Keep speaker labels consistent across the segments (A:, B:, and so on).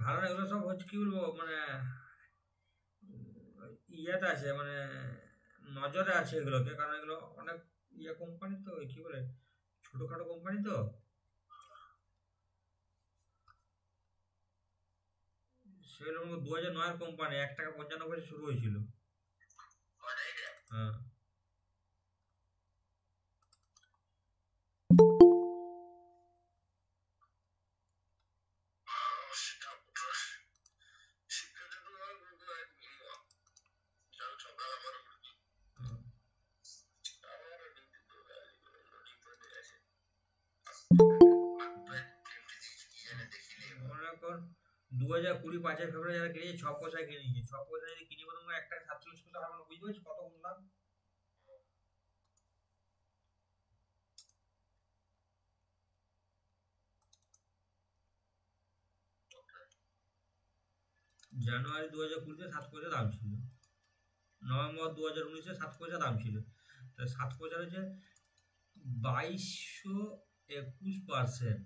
A: ভালো না, এগুলো সব হচ্ছে কি বলবো মানে ইয়েতে আছে মানে নজরে আছে এগুলোকে, কারণ এগুলো অনেক কোম্পানি তো, কি বলে, ছোটখাটো কোম্পানি তো, সেগুলো 2009-এর কোম্পানি, 1 টাকা 95 পয়সা শুরু হয়েছিল। হ্যাঁ। হুম। মনে কর 2020 5ই ফেব্রুয়ারি যারা কিনেছে 6 পয়সায় কিনেছে, 6 পয়সা যদি কিনি বলুন 1 টাকা 47 পয়সা হবে না, বুঝতে পারছি কত কম দাম। জানুয়ারি 2020-তে 7 পয়সা দাম ছিল, নভেম্বর 2019-এ 7 পয়সা দাম ছিল, তা 7 পয়সা হচ্ছে 2221%।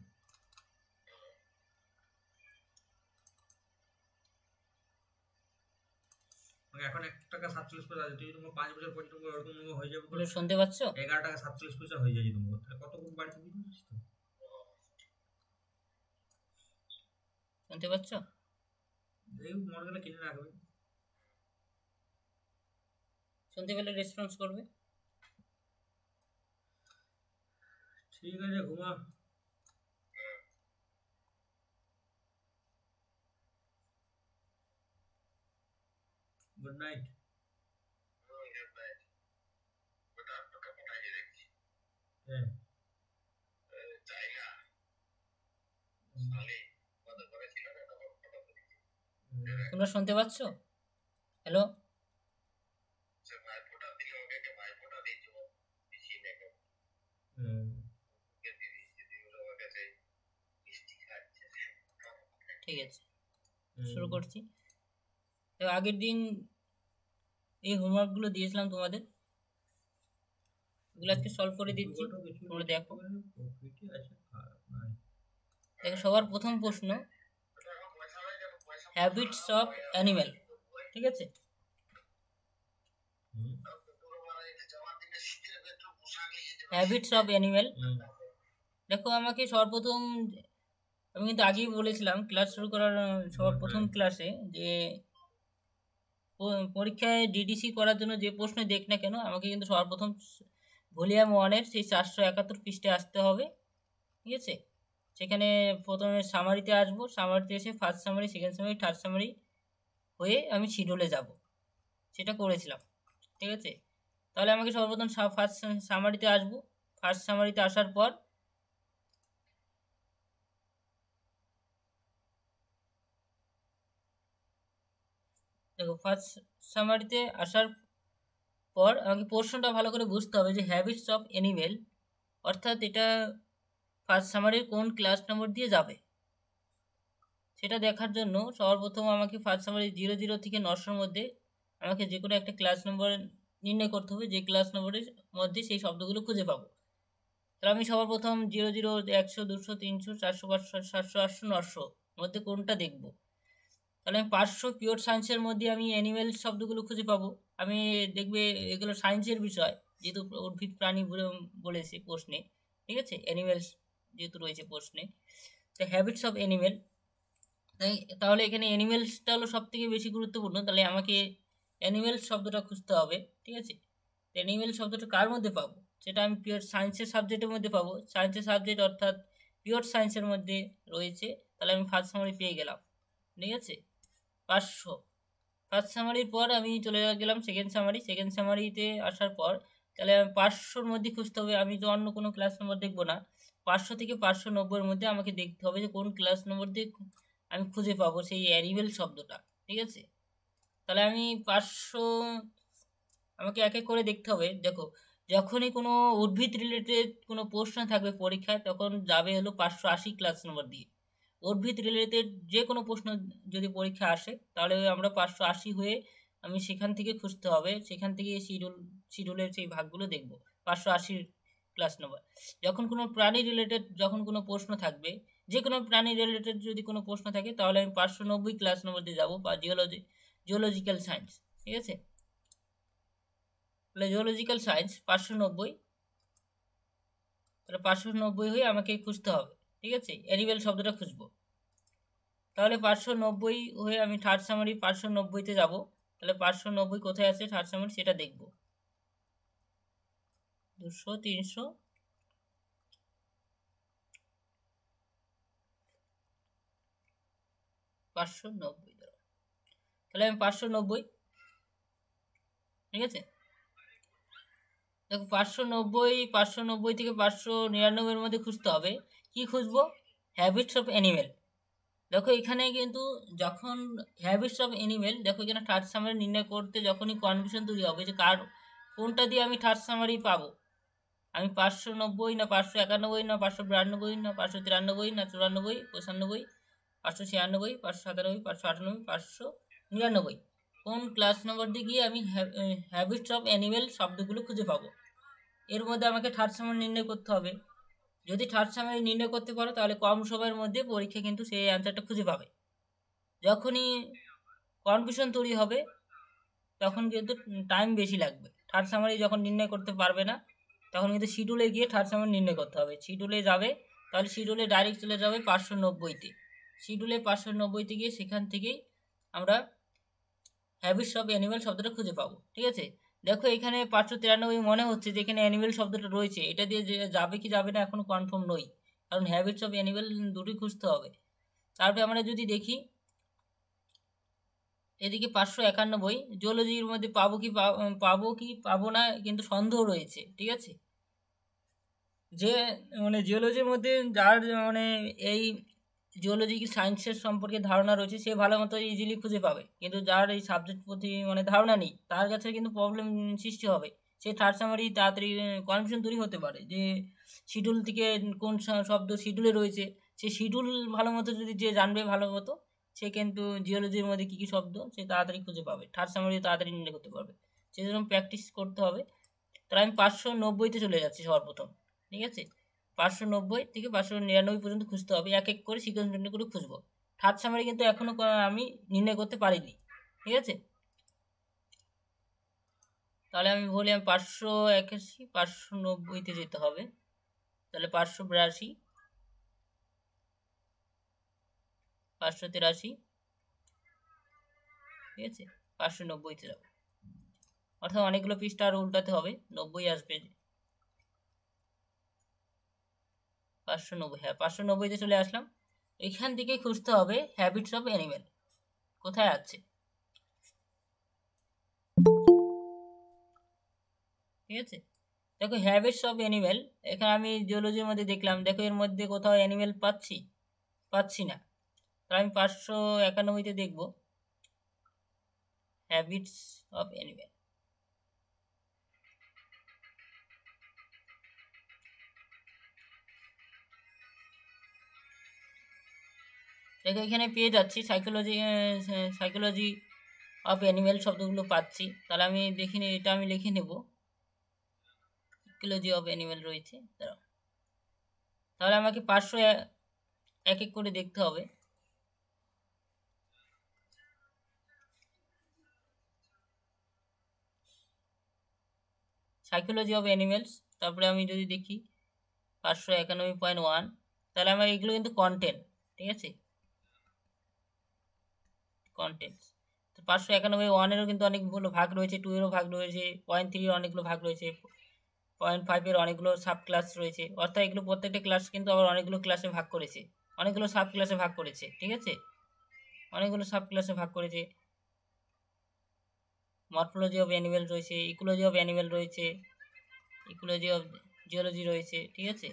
A: মানে এখন 1 টাকা 47 পয়সা আছে, তুই যদি 5 বছর পর তুমি ওরকম হয়ে যাবে,
B: শুনতে পাচ্ছ?
A: 11 টাকা 47 পয়সা হয়ে যায় তোমার, তাহলে কত কম বাড়িতে, বুঝতে পারছিস তো?
B: শুনতে পাচ্ছ?
A: এই মনে গেলে কিনে রাখবে।
B: শুনতে পেলে রেসপন্স করবে।
A: ঠিক আছে, ঘুমা। Good night. হ্যাঁ।
B: তোমরা শুনতে পাচ্ছ? হ্যালো? ঠিক আছে, শুরু করছি। তো আগের দিন এই হোমওয়ার্কগুলো দিয়েছিলাম তোমাদের, এগুলো আজকে সলভ করে দিচ্ছি, তোমরা দেখো। দেখো, সবার প্রথম প্রশ্ন, হ্যাবিটস অফ অ্যানিম্যাল। ঠিক আছে, হ্যাবিটস অফ অ্যানিম্যাল। দেখো, আমাকে সর্বপ্রথম, আমি কিন্তু আগেই বলেছিলাম ক্লাস শুরু করার সবার প্রথম ক্লাসে, যে পরীক্ষায় ডিডিসি করার জন্য যে প্রশ্ন দেখ না কেন, আমাকে কিন্তু সর্বপ্রথম ভলিউম 1-এর সেই 471 পৃষ্ঠে আসতে হবে। ঠিক আছে, সেখানে প্রথমে সামারিতে আসবো, সামারিতে এসে first summary, second summary, third summary হয়ে আমি শিডিউলে যাব, সেটা করেছিলাম। ঠিক আছে, তাহলে আমাকে সর্বপ্রথম ফার্স্ট সামারিতে আসবো। ফার্স্ট সামারিতে আসার পর দেখো, ফার্স্ট সামারিতে আসার পর আমাকে প্রশ্নটা ভালো করে বুঝতে হবে যে হ্যাবিটস অফ অ্যানিমেল, অর্থাৎ এটা ফার্স্ট সামারির কোন ক্লাস নম্বর দিয়ে যাবে, সেটা দেখার জন্য সর্বপ্রথম আমাকে ফার্স্ট সামারি 00 থেকে 900-র মধ্যে আমাকে যে কোনো একটা ক্লাস নম্বর নির্ণয় করতে হবে, যে ক্লাস নম্বরের মধ্যে সেই শব্দগুলো খুঁজে পাবো। তাহলে আমি সবার প্রথম 00, 100, 200, 300, 400, 500, 700, 800, 900 মধ্যে কোনটা দেখবো। তাহলে আমি 500 পিওর সায়েন্সের মধ্যে আমি অ্যানিমেল শব্দগুলো খুঁজে পাবো। আমি দেখবে এগুলো সায়েন্সের বিষয়, যেহেতু উদ্ভিদ প্রাণী বলেছে প্রশ্নে। ঠিক আছে, অ্যানিমেলস যেহেতু রয়েছে প্রশ্নে, তো হ্যাবিটস অফ অ্যানিমেল, তাহলে এখানে অ্যানিমেলসটা হলো সব থেকে বেশি গুরুত্বপূর্ণ। তাহলে আমাকে অ্যানিমেল শব্দটা খুঁজতে হবে। ঠিক আছে, অ্যানিমেল শব্দটা কার মধ্যে পাবো, সেটা আমি পিওর সায়েন্সের সাবজেক্টের মধ্যে পাবো। সায়েন্সের সাবজেক্ট অর্থাৎ পিওর সায়েন্সের মধ্যে রয়েছে, তাহলে আমি ফার্স্ট সামারি পেয়ে গেলাম। ঠিক আছে, 500। ফার্স্ট সামারির পর আমি চলে গেলাম সেকেন্ড সামারি। সেকেন্ড সামারিতে আসার পর তাহলে আমি 500-র মধ্যে খুঁজতে হবে, আমি তো অন্য কোনো ক্লাস নম্বর দেখবো না। 500 থেকে 590-এর মধ্যে আমাকে দেখতে হবে যে কোন ক্লাস নম্বর দিয়ে আমি খুঁজে পাবো সেই অ্যানিমেল শব্দটা। ঠিক আছে, তাহলে আমি 500 আমাকে এক এক করে দেখতে হবে। দেখো, যখনই কোনো উদ্ভিদ রিলেটেড কোনো প্রশ্ন থাকবে পরীক্ষায়, তখন যাবে হলো 580 ক্লাস নম্বর দিয়ে। উদ্ভিদ রিলেটেড যে কোনো প্রশ্ন যদি পরীক্ষা আসে, তাহলে আমরা 580 হয়ে আমি সেখান থেকে খুঁজতে হবে, সেখান থেকে শিডিউলের সেই ভাগগুলো দেখবো। 580 ক্লাস নম্বর। যখন কোনো প্রাণী রিলেটেড যখন কোনো প্রশ্ন থাকবে, যে কোনো প্রাণী রিলেটেড যদি কোনো প্রশ্ন থাকে তাহলে আমি 590 ক্লাস নম্বর দিয়ে যাবো, বা জিওলজিক্যাল সায়েন্স। ঠিক আছে, তাহলে জিওলজিক্যাল সায়েন্স 590, তাহলে 590 হয়ে আমাকে খুঁজতে হবে। ঠিক আছে, অ্যানিমেল শব্দটা খুঁজবো। তাহলে 590 হয়ে আমি থার্ড সামারি 590-তে যাবো। তাহলে 590 কোথায় আছে থার্ড সামারি সেটা দেখব। 200, 300, 590, তাহলে আমি 590, ঠিক আছে। দেখো 590 থেকে 599-এর মধ্যে খুঁজতে হবে। কি খুঁজবো? Habits of animal. দেখো এখানে কিন্তু যখন হ্যাবিটস অফ অ্যানিমেল, দেখো এখানে থার্ড সামারি নির্ণয় করতে যখনই কনফিউশন তৈরি হবে যে কোনটা দিয়ে আমি থার্ড সামারি পাবো, আমি 590 না 591 না 592 না 593 না 94, 95, 596, 597, 598, 599, কোন ক্লাস নম্বর দিয়ে গিয়ে আমি হ্যাবিটস অফ অ্যানিমেল শব্দগুলো খুঁজে পাবো। এর মধ্যে আমাকে থার্ড সামারি নির্ণয় করতে হবে। যদি থার্ড সামারি নির্ণয় করতে পারো তাহলে কম সময়ের মধ্যে পরীক্ষা কিন্তু সেই অ্যান্সারটা খুঁজে পাবে। যখনই কনফিউশন তৈরি হবে তখন কিন্তু টাইম বেশি লাগবে। থার্ড সামারি যখন নির্ণয় করতে পারবে না তখন কিন্তু শিডিউলে গিয়ে থার্ড সামারি নির্ণয় করতে হবে। শিডিউলে যাবে, তাহলে শিডিউলে ডাইরেক্ট চলে যাবে 590-তে। শিডিউলে 590-তে গিয়ে সেখান থেকেই আমরা হ্যাবিটস অফ অ্যানিমেল শব্দটা খুঁজে পাবো। ঠিক আছে, দেখো এখানে 593 মনে হচ্ছে যে এখানে অ্যানিমেল শব্দটা রয়েছে, এটা দিয়ে যাবে কি যাবে না এখনো কনফার্ম নই, কারণ হ্যাবিটস অফ অ্যানিমেল দুটি খুঁজতে হবে। তারপরে আমরা যদি দেখি এদিকে 591 জিওলজির মধ্যে পাবো কি পাবো না কিন্তু সন্দেহ রয়েছে। ঠিক আছে, যে মানে জিওলজির মধ্যে যার মানে এই জিওলজিক্যাল সায়েন্সের সম্পর্কে ধারণা রয়েছে সে ভালো মতো ইজিলি খুঁজে পাবে, কিন্তু যার এই সাবজেক্ট প্রতি মানে ধারণা নেই তার কাছে কিন্তু প্রবলেম সৃষ্টি হবে। সে থার্ড সামারি তাড়াতাড়ি কনফিউশন তৈরি হতে পারে যে শিডিউল থেকে কোন শব্দ শিডিউলে রয়েছে। সে শিডিউল ভালো মতো যদি যে জানবে ভালো মতো, সে কিন্তু জিওলজির মধ্যে কী কী শব্দ সে তাড়াতাড়ি খুঁজে পাবে, থার্ড সামারি তাড়াতাড়ি নির্ণয় করতে পারবে। সেই জন্য প্র্যাকটিস করতে হবে। তাহলে আমি 590-তে চলে যাচ্ছি সর্বপ্রথম। ঠিক আছে, 590 থেকে 599 পর্যন্ত খুঁজতে হবে, এক এক করে সিকোয়েন্স মেনটেন করে খুঁজবো। থার্ড সামারি কিন্তু এখনও আমি নির্ণয় করতে পারিনি। ঠিক আছে, তাহলে আমি বলি আমি 581, 590-তে যেতে হবে। তাহলে 582, 583, ঠিক আছে, 590-তে যাবো। অর্থাৎ অনেকগুলো পৃষ্ঠা আর উল্টাতে হবে, 90 আসবে। 590, হ্যাঁ 590-তে চলে আসলাম। এখান থেকে খুঁজতে হবে হ্যাবিটস অফ অ্যানিমেল কোথায় আছে। ঠিক আছে, দেখো হ্যাবিটস অফ অ্যানিমেল এখানে আমি জিওলজির মধ্যে দেখলাম, দেখো এর মধ্যে কোথাও অ্যানিমেল পাচ্ছি না। তাহলে আমি 591-তে দেখব হ্যাবিটস অফ অ্যানিমেল। দেখো এখানে পেয়ে যাচ্ছি সাইকোলজি অফ অ্যানিমেল শব্দগুলো পাচ্ছি। তাহলে আমি দেখিনি, এটা আমি লিখে নেব, সাইকোলজি অফ অ্যানিমেল রয়েছে। তাহলে আমাকে 500 এক এক করে দেখতে হবে। সাইকোলজি অফ অ্যানিমেলস, তারপরে আমি যদি দেখি 591.1, তাহলে আমার এগুলো কিন্তু কন্টেন্ট। ঠিক আছে, কন্টেন্টস। তো 591-এরও কিন্তু অনেকগুলো ভাগ রয়েছে, 2-এরও ভাগ রয়েছে, 0.3-এর অনেকগুলো ভাগ রয়েছে, 0.5-এর অনেকগুলো সাব ক্লাস রয়েছে। অর্থাৎ এগুলো প্রত্যেকটা ক্লাস কিন্তু আবার অনেকগুলো ক্লাসে ভাগ করেছে, অনেকগুলো সাব ক্লাসে ভাগ করেছে। ঠিক আছে, অনেকগুলো সাব ক্লাসে ভাগ করেছে। মরফোলজি অফ অ্যানিমেল রয়েছে, ইকোলজি অফ অ্যানিমেল রয়েছে, ইকোলজি অফ জিওলজি রয়েছে। ঠিক আছে,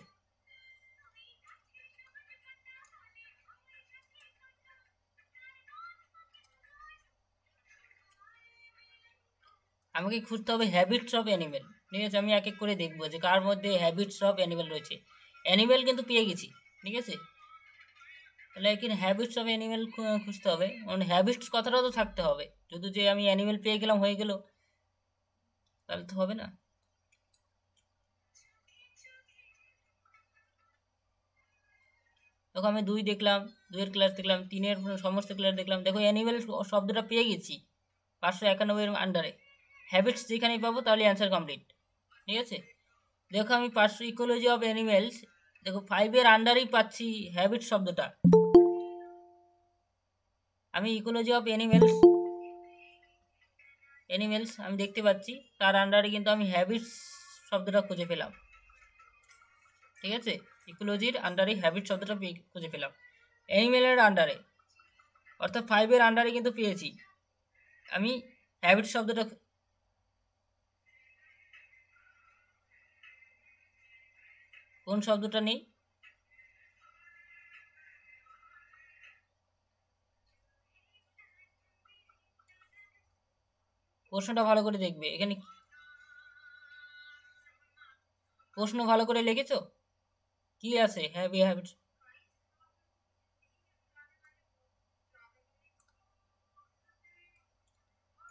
B: আমাকে খুঁজতে হবে হ্যাবিটস অফ অ্যানিমেল। ঠিক আছে, আমি এক এক করে দেখবো যে কার মধ্যে হ্যাবিটস অফ অ্যানিমেল রয়েছে। অ্যানিমেল কিন্তু পেয়ে গেছি। ঠিক আছে, তাহলে এখানে হ্যাবিটস অফ অ্যানিমেল খুঁজতে হবে, মানে হ্যাবিটস কথাটাও তো থাকতে হবে। যদি যে আমি অ্যানিমেল পেয়ে গেলাম হয়ে গেল তাহলে তো হবে না। তো দেখো আমি 2 দেখলাম, 2-এর ক্লাস দেখলাম, 3-এর সমস্ত ক্লাস দেখলাম। দেখো অ্যানিমেল শব্দটা পেয়ে গেছি 591 এর আন্ডারে। হ্যাবিটস যেখানেই পাবো তাহলে অ্যান্সার কমপ্লিট। ঠিক আছে, দেখো আমি 500 ইকোলজি অফ অ্যানিমেলস, দেখো 5-এর আন্ডারেই পাচ্ছি হ্যাবিট শব্দটা। আমি ইকোলজি অফ অ্যানিমেলস আমি দেখতে পাচ্ছি, তার আন্ডারে কিন্তু আমি হ্যাবিটস শব্দটা খুঁজে পেলাম। ঠিক আছে, ইকোলজির আন্ডারে হ্যাবিট শব্দটা খুঁজে পেলাম। অ্যানিমেলের আন্ডারে অর্থাৎ 5-এর আন্ডারে কিন্তু পেয়েছি আমি হ্যাবিট শব্দটা। কোন শব্দটা নেই? প্রশ্নটা ভালো করে দেখবে, এখানে প্রশ্ন ভালো করে লিখেছো? কি আছে হ্যাবিট?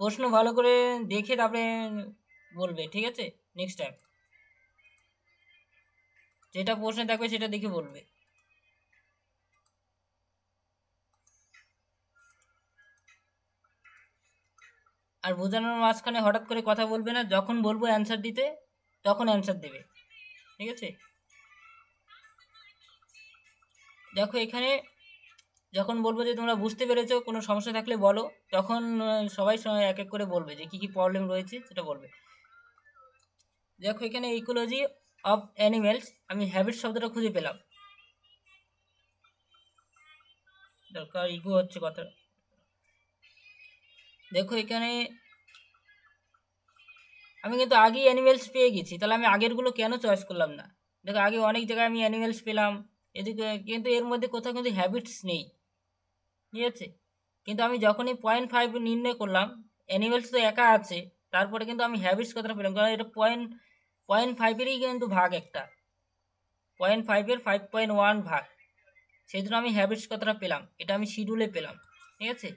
B: প্রশ্ন ভালো করে দেখে তারপরে বলবে, ঠিক আছে? নেক্সট টাইম যেটা প্রশ্নে থাকবে সেটা দেখে বলবে। আর বোঝানোর মাঝখানে হঠাৎ করে কথা বলবে না, যখন বলবো অ্যান্সার দিতে তখন অ্যান্সার দেবে। ঠিক আছে, দেখো এখানে যখন বলবো যে তোমরা বুঝতে পেরেছো, কোনো সমস্যা থাকলে বলো, তখন সবাই এক এক করে বলবে যে কী কী প্রবলেম রয়েছে সেটা বলবে। দেখো এখানে ইকোলজি অফ অ্যানিমেলস আমি হ্যাবিট শব্দটা খুঁজে পেলাম। দরকার ইগো হচ্ছে কথা। দেখো এখানে আমি কিন্তু আগেই অ্যানিমেলস পেয়ে গেছি, তাহলে আমি আগেরগুলো কেন চয়েস করলাম না? দেখো আগে অনেক জায়গায় আমি অ্যানিমেলস পেলাম, এদিকে কিন্তু এর মধ্যে কোথাও কিন্তু হ্যাবিটস নেই। ঠিক আছে, কিন্তু আমি যখনই 0.5 নির্ণয় করলাম, অ্যানিমেলস তো একা আছে, তারপরে কিন্তু আমি হ্যাবিটস কথাটা পেলাম, কারণ এটা 0.5-এরই কিন্তু ভাগ একটা, 0.5-এর 5.1 ভাগ, সেই জন্য আমি হ্যাবিটস কথাটা পেলাম, এটা আমি শিডিউলে পেলাম। ঠিক আছে,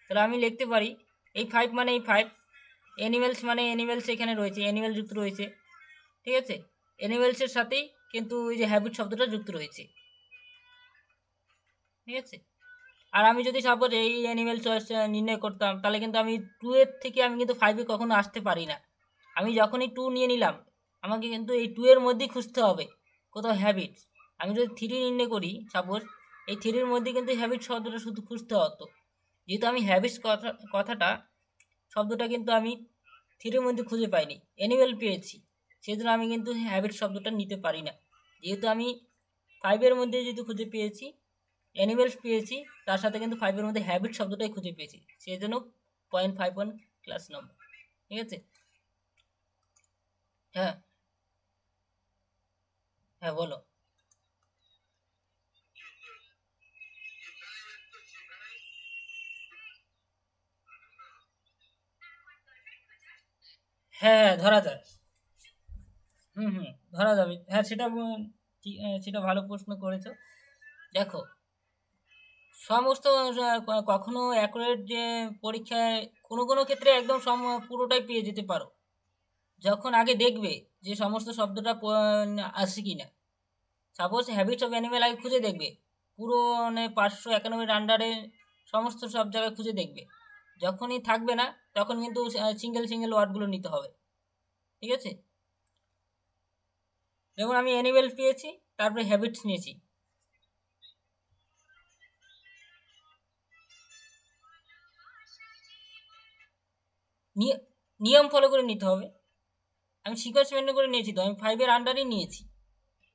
B: তাহলে আমি লিখতে পারি এই 5 মানে এই 5, অ্যানিমেলস মানে অ্যানিমেলস এখানে রয়েছে, অ্যানিমেল যুক্ত রয়েছে। ঠিক আছে, অ্যানিমেলসের সাথেই কিন্তু ওই যে হ্যাবিট শব্দটা যুক্ত রয়েছে। ঠিক আছে, আর আমি যদি সাপোজ এই অ্যানিমেল চয়েস নির্ণয় করতাম, তাহলে কিন্তু আমি 2-এর থেকে আমি কিন্তু 5-এ কখনো আসতে পারি না। আমি যখনই 2 নিয়ে নিলাম, আমাকে কিন্তু এই 2-এর মধ্যেই খুঁজতে হবে কোথাও হ্যাবিটস। আমি যদি 3 নির্ণয় করি সাপোজ, এই 3-এর মধ্যে কিন্তু হ্যাবিট শব্দটা শুধু খুঁজতে হতো। যেহেতু আমি হ্যাবিটস কথাটা শব্দটা কিন্তু আমি 3-এর মধ্যে খুঁজে পাইনি, অ্যানিমেল পেয়েছি, সেই জন্য আমি কিন্তু হ্যাবিট শব্দটা নিতে পারি না। যেহেতু আমি 5-এর মধ্যে যেহেতু খুঁজে পেয়েছি, অ্যানিমেলস পেয়েছি, তার সাথে কিন্তু 5-এর মধ্যে হ্যাবিট শব্দটাই খুঁজে পেয়েছি, সেই জন্য 0.51 ক্লাস নম্বর। ঠিক আছে, হ্যাঁ হ্যাঁ বলো। হ্যাঁ হ্যাঁ ধরা যায়। ধরা যাবে, হ্যাঁ সেটা সেটা ভালো প্রশ্ন করেছো। দেখো সমস্ত কখনো অ্যাকুরেট যে পরীক্ষায় কোনো কোনো ক্ষেত্রে একদম পুরোটাই পেয়ে যেতে পারো, যখন আগে দেখবে যে সমস্ত শব্দটা আসে কি না। সাপোজ হ্যাবিটস অফ অ্যানিমেল আগে খুঁজে দেখবে, পুরো মানে 591 আন্ডারে সমস্ত সব জায়গায় খুঁজে দেখবে, যখনই থাকবে না তখন কিন্তু সিঙ্গেল ওয়ার্ডগুলো নিতে হবে। ঠিক আছে, যেমন আমি অ্যানিমেল পেয়েছি, তারপরে হ্যাবিটস নিয়েছি। নিয়ম ফলো করে নিতে হবে, আমি সিকোয়েন্স মেনটেন করে নিয়েছি, তো আমি 5-এর আন্ডারই নিয়েছি।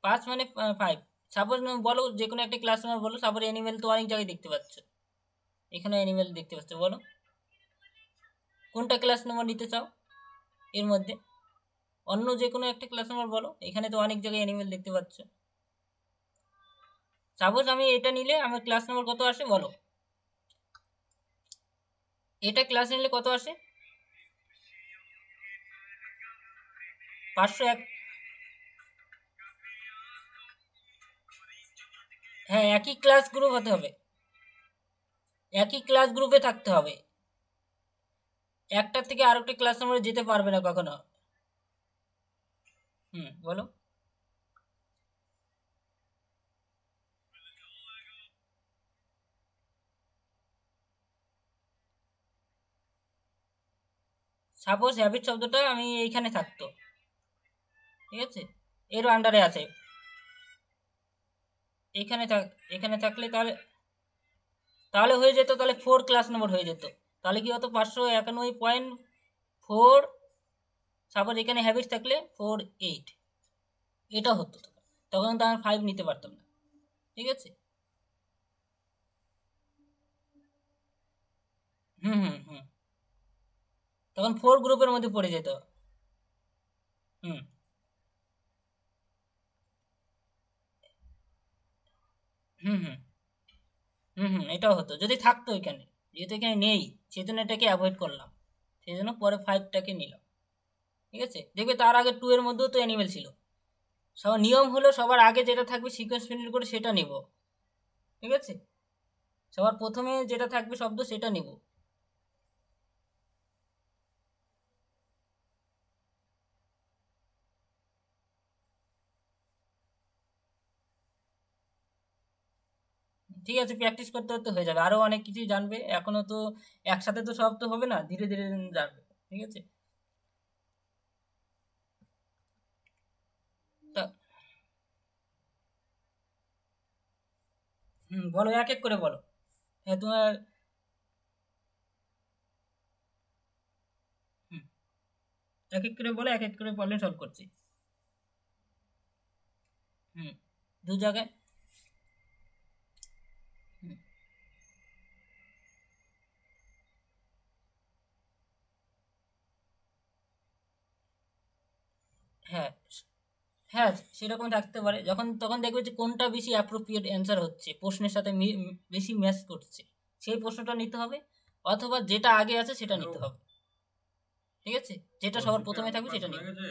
B: 5 মানে 5, সাপোজ বলো যে কোনো একটা ক্লাস নাম্বার বলো, সাপোজ অ্যানিমেল তো অনেক জায়গায় দেখতে পাচ্ছ, এখানে অ্যানিমেল দেখতে পাচ্ছ, বলো কোনটা ক্লাস নাম্বার নিতে চাও এর মধ্যে, অন্য যে কোনো একটা ক্লাস নাম্বার বলো, এখানে তো অনেক জায়গায় অ্যানিমেল দেখতে পাচ্ছ। সাপোজ আমি এটা নিলে আমার ক্লাস নাম্বার কত আসে বলো, এটা ক্লাস নিলে কত আসে? 501। হ্যাঁ একই ক্লাস গ্রুপ হতে হবে, একই ক্লাস গ্রুপে থাকতে হবে, একটা থেকে আরেকটা ক্লাস নাম্বারে যেতে পারবে না কখনো। বলো। সাপোজ হ্যাবিট শব্দটা আমি এইখানে থাকতো, ঠিক আছে, এর আন্ডারে আছে, এখানে থাকলে তাহলে তাহলে হয়ে যেত, তাহলে 4 ক্লাস নম্বর হয়ে যেত। তাহলে কি হতো, 591.4, সাপোজ এখানে হ্যাবিট থাকলে 48, এটা হতো। তখন তো আমি 5 নিতে পারতাম না, ঠিক আছে। হুম হুম হুম তখন 4 গ্রুপের মধ্যে পড়ে যেত। হুম হুম হুম এটাও হতো যদি থাকতো এখানে, যেহেতু এখানে নেই সেজন্য এটাকে অ্যাভয়েড করলাম, সেই জন্য পরে 5টাকে নিলাম, ঠিক আছে। দেখবে তার আগে 2 এর মধ্যেও তো অ্যানিমেল ছিল। সবার নিয়ম হলো সবার আগে যেটা থাকবে সিকোয়েন্স মেনটেন করে সেটা নিব, ঠিক আছে। সবার প্রথমে যেটা থাকবে শব্দ সেটা নিব। ঠিক আছে, প্র্যাকটিস করতে করতে হয়ে যাবে, আরো অনেক কিছুই জানবে এখনো তো, একসাথে তো সব তো হবে না, ধীরে ধীরে জানবে, ঠিক আছে। তা বলো, এক এক করে বলো। হ্যাঁ তোমার। হুম, এক এক করে বলো, এক এক করে প্রবলেম সলভ করছি। হুম, দু জায়গায়। হুম, হ্যাঁ হ্যাঁ সেরকম থাকতে পারে, যখন তখন দেখবে যে কোনটা বেশি অ্যাপ্রোপ্রিয়েট অ্যান্সার হচ্ছে, প্রশ্নের সাথে বেশি ম্যাচ করছে, সেই প্রশ্নটা নিতে হবে, অথবা যেটা আগে আছে সেটা
A: হ্যালো,
B: নিতে হবে, ঠিক আছে। যেটা সবার
A: কৌশিকের
B: প্রথমে
A: আপনার
B: থাকবে
A: ক্লাস
B: সেটা
A: হয়ে
B: নিব,
A: গেছে?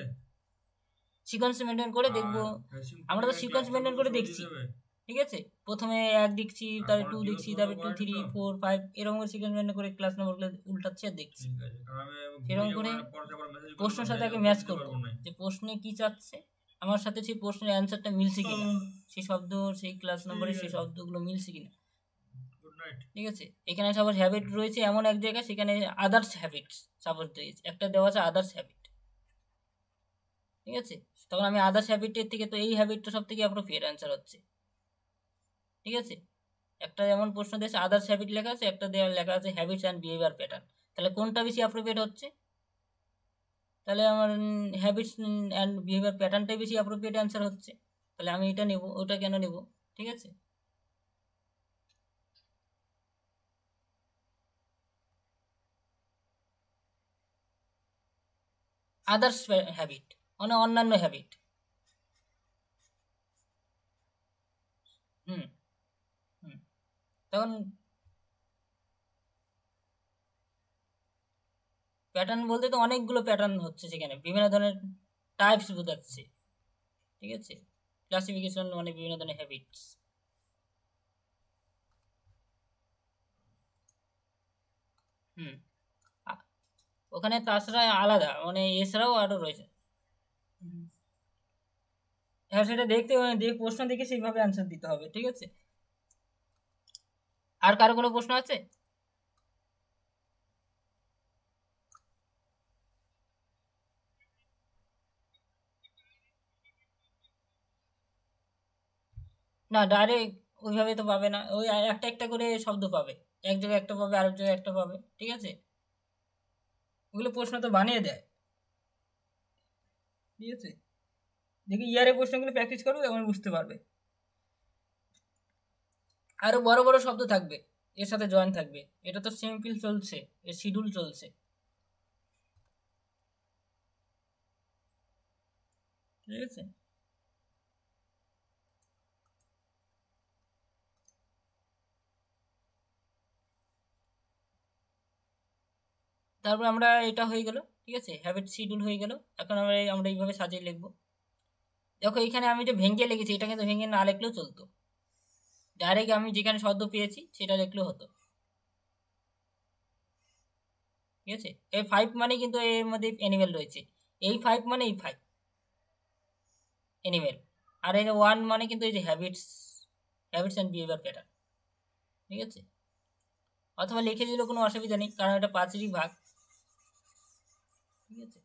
B: সিকোয়েন্স মেনটেন করে দেখবো।
A: আর ফেসিং
B: আমরা তো
A: কোডিংয়ের কি
B: সিকোয়েন্স মেনটেন
A: অ্যান্সারগুলো
B: করে
A: সব দিয়ে
B: দেখছি,
A: দেবে?
B: ঠিক আছে। প্রথমে 1 দেখছি,
A: আর
B: তারপরে
A: কোনো
B: 2
A: জিরো
B: দেখছি,
A: শো তো
B: তারপরে 2
A: করেনি
B: 3
A: তো?
B: 4 5 এরকম করে সিকোয়েন্স মেনটেন করে ক্লাস নম্বরগুলো উল্টাচ্ছি আর দেখছি।
A: ঠিক আছে, কারণ আমি ভুলে
B: সেরকম
A: যাবো,
B: করে
A: আর পরে আবার মেসেজ করলে তো
B: প্রশ্নের সাথে
A: হয়ে
B: আগে
A: যাবে, উত্তর
B: ম্যাচ
A: দিতে
B: করব,
A: পারবো না।
B: যে প্রশ্নে কি চাচ্ছে আমার সাথে সেই প্রশ্নের অ্যান্সারটা মিলছে কিনা, সেই শব্দ সেই ক্লাস
A: ঠিক
B: নম্বরে সেই
A: আছে,
B: শব্দগুলো মিলছে কিনা,
A: গুড নাইট।
B: ঠিক আছে। এখানে সাপোজ হ্যাবিট রয়েছে এমন এক জায়গায়, সেখানে আদার্স হ্যাবিটস সাপোজ দিয়েছে, একটা দেওয়া আছে আদার্স হ্যাবিট, ঠিক আছে। তখন আমি আদার্স হ্যাবিটের থেকে তো এই হ্যাবিটটা সব থেকে অ্যাপ্রোপ্রিয়েট অ্যান্সার হচ্ছে, ঠিক আছে। একটা যেমন প্রশ্ন দিয়েছে আদার্স হ্যাবিট লেখা আছে, একটা দেওয়া লেখা আছে হ্যাবিটস অ্যান্ড বিহেভিয়ার প্যাটার্ন, তাহলে কোনটা বেশি অ্যাপ্রোপ্রিয়েট হচ্ছে, তাহলে আমার হ্যাবিটস অ্যান্ড বিহেভিয়ার প্যাটার্নটাই বেশি অ্যাপ্রোপ্রিয়েট অ্যান্সার হচ্ছে, তাহলে আমি এটা নেব, ওটা কেন নেব, ঠিক আছে। আদার্স হ্যাবিট মানে অন্যান্য হ্যাবিট। হুম হুম তখন প্যাটার্ন বলতে তো অনেকগুলো প্যাটার্ন হচ্ছে, সেখানে বিভিন্ন ধরনের টাইপস বোঝাচ্ছে, ঠিক আছে। ক্লাসিফিকেশন মানে বিভিন্ন ধরনের হ্যাবিটস। হুম আ- ওখানে তাছাড়া আলাদা মানে এছাড়াও আরও রয়েছে। হুম। হ্যাঁ সেটা দেখতে হবে, প্রশ্ন দেখে সেইভাবে অ্যান্সার দিতে হবে, ঠিক আছে। আর কারো কোনো প্রশ্ন আছে? না ডাইরেক্ট ওইভাবে তো পাবে না, ওই একটা একটা করে শব্দ পাবে, এক জায়গায় একটা পাবে, আরেক জায়গায় একটা পাবে, ঠিক আছে। ওগুলো প্রশ্ন তো বানিয়ে দেয়, ঠিক আছে। দেখি ইয়ারের প্রশ্নগুলো প্র্যাকটিস করবে তখন বুঝতে পারবে। আরো বড় বড় শব্দ থাকবে, এর সাথে জয়েন থাকবে, এটা তো সিম্পল চলছে, এর শিডিউল চলছে, ঠিক আছে। তারপর আমরা এটা হয়ে গেল, ঠিক আছে, হ্যাবিট শিডিউল হয়ে গেল। এখন আমরা আমরা এইভাবে সাজিয়ে লিখবো। দেখো এখানে আমি যে ভেঙে লিখেছি, এটা কিন্তু ভেঙে না লিখলেও চলতো, ডাইরেক্ট আমি যেখানে শব্দ পেয়েছি সেটা লিখলেও হতো, ঠিক আছে। এই 5 মানে কিন্তু এর মধ্যে অ্যানিমেল রয়েছে, এই 5 মানে এই 5 অ্যানিমেল, আর এই 1 মানে কিন্তু এই যে habits, habits and behaviour pattern, ঠিক আছে। অথবা লিখে দিলেও কোনো অসুবিধা নেই, কারণ এটা 5এরই ভাগ। ঠিক আছে।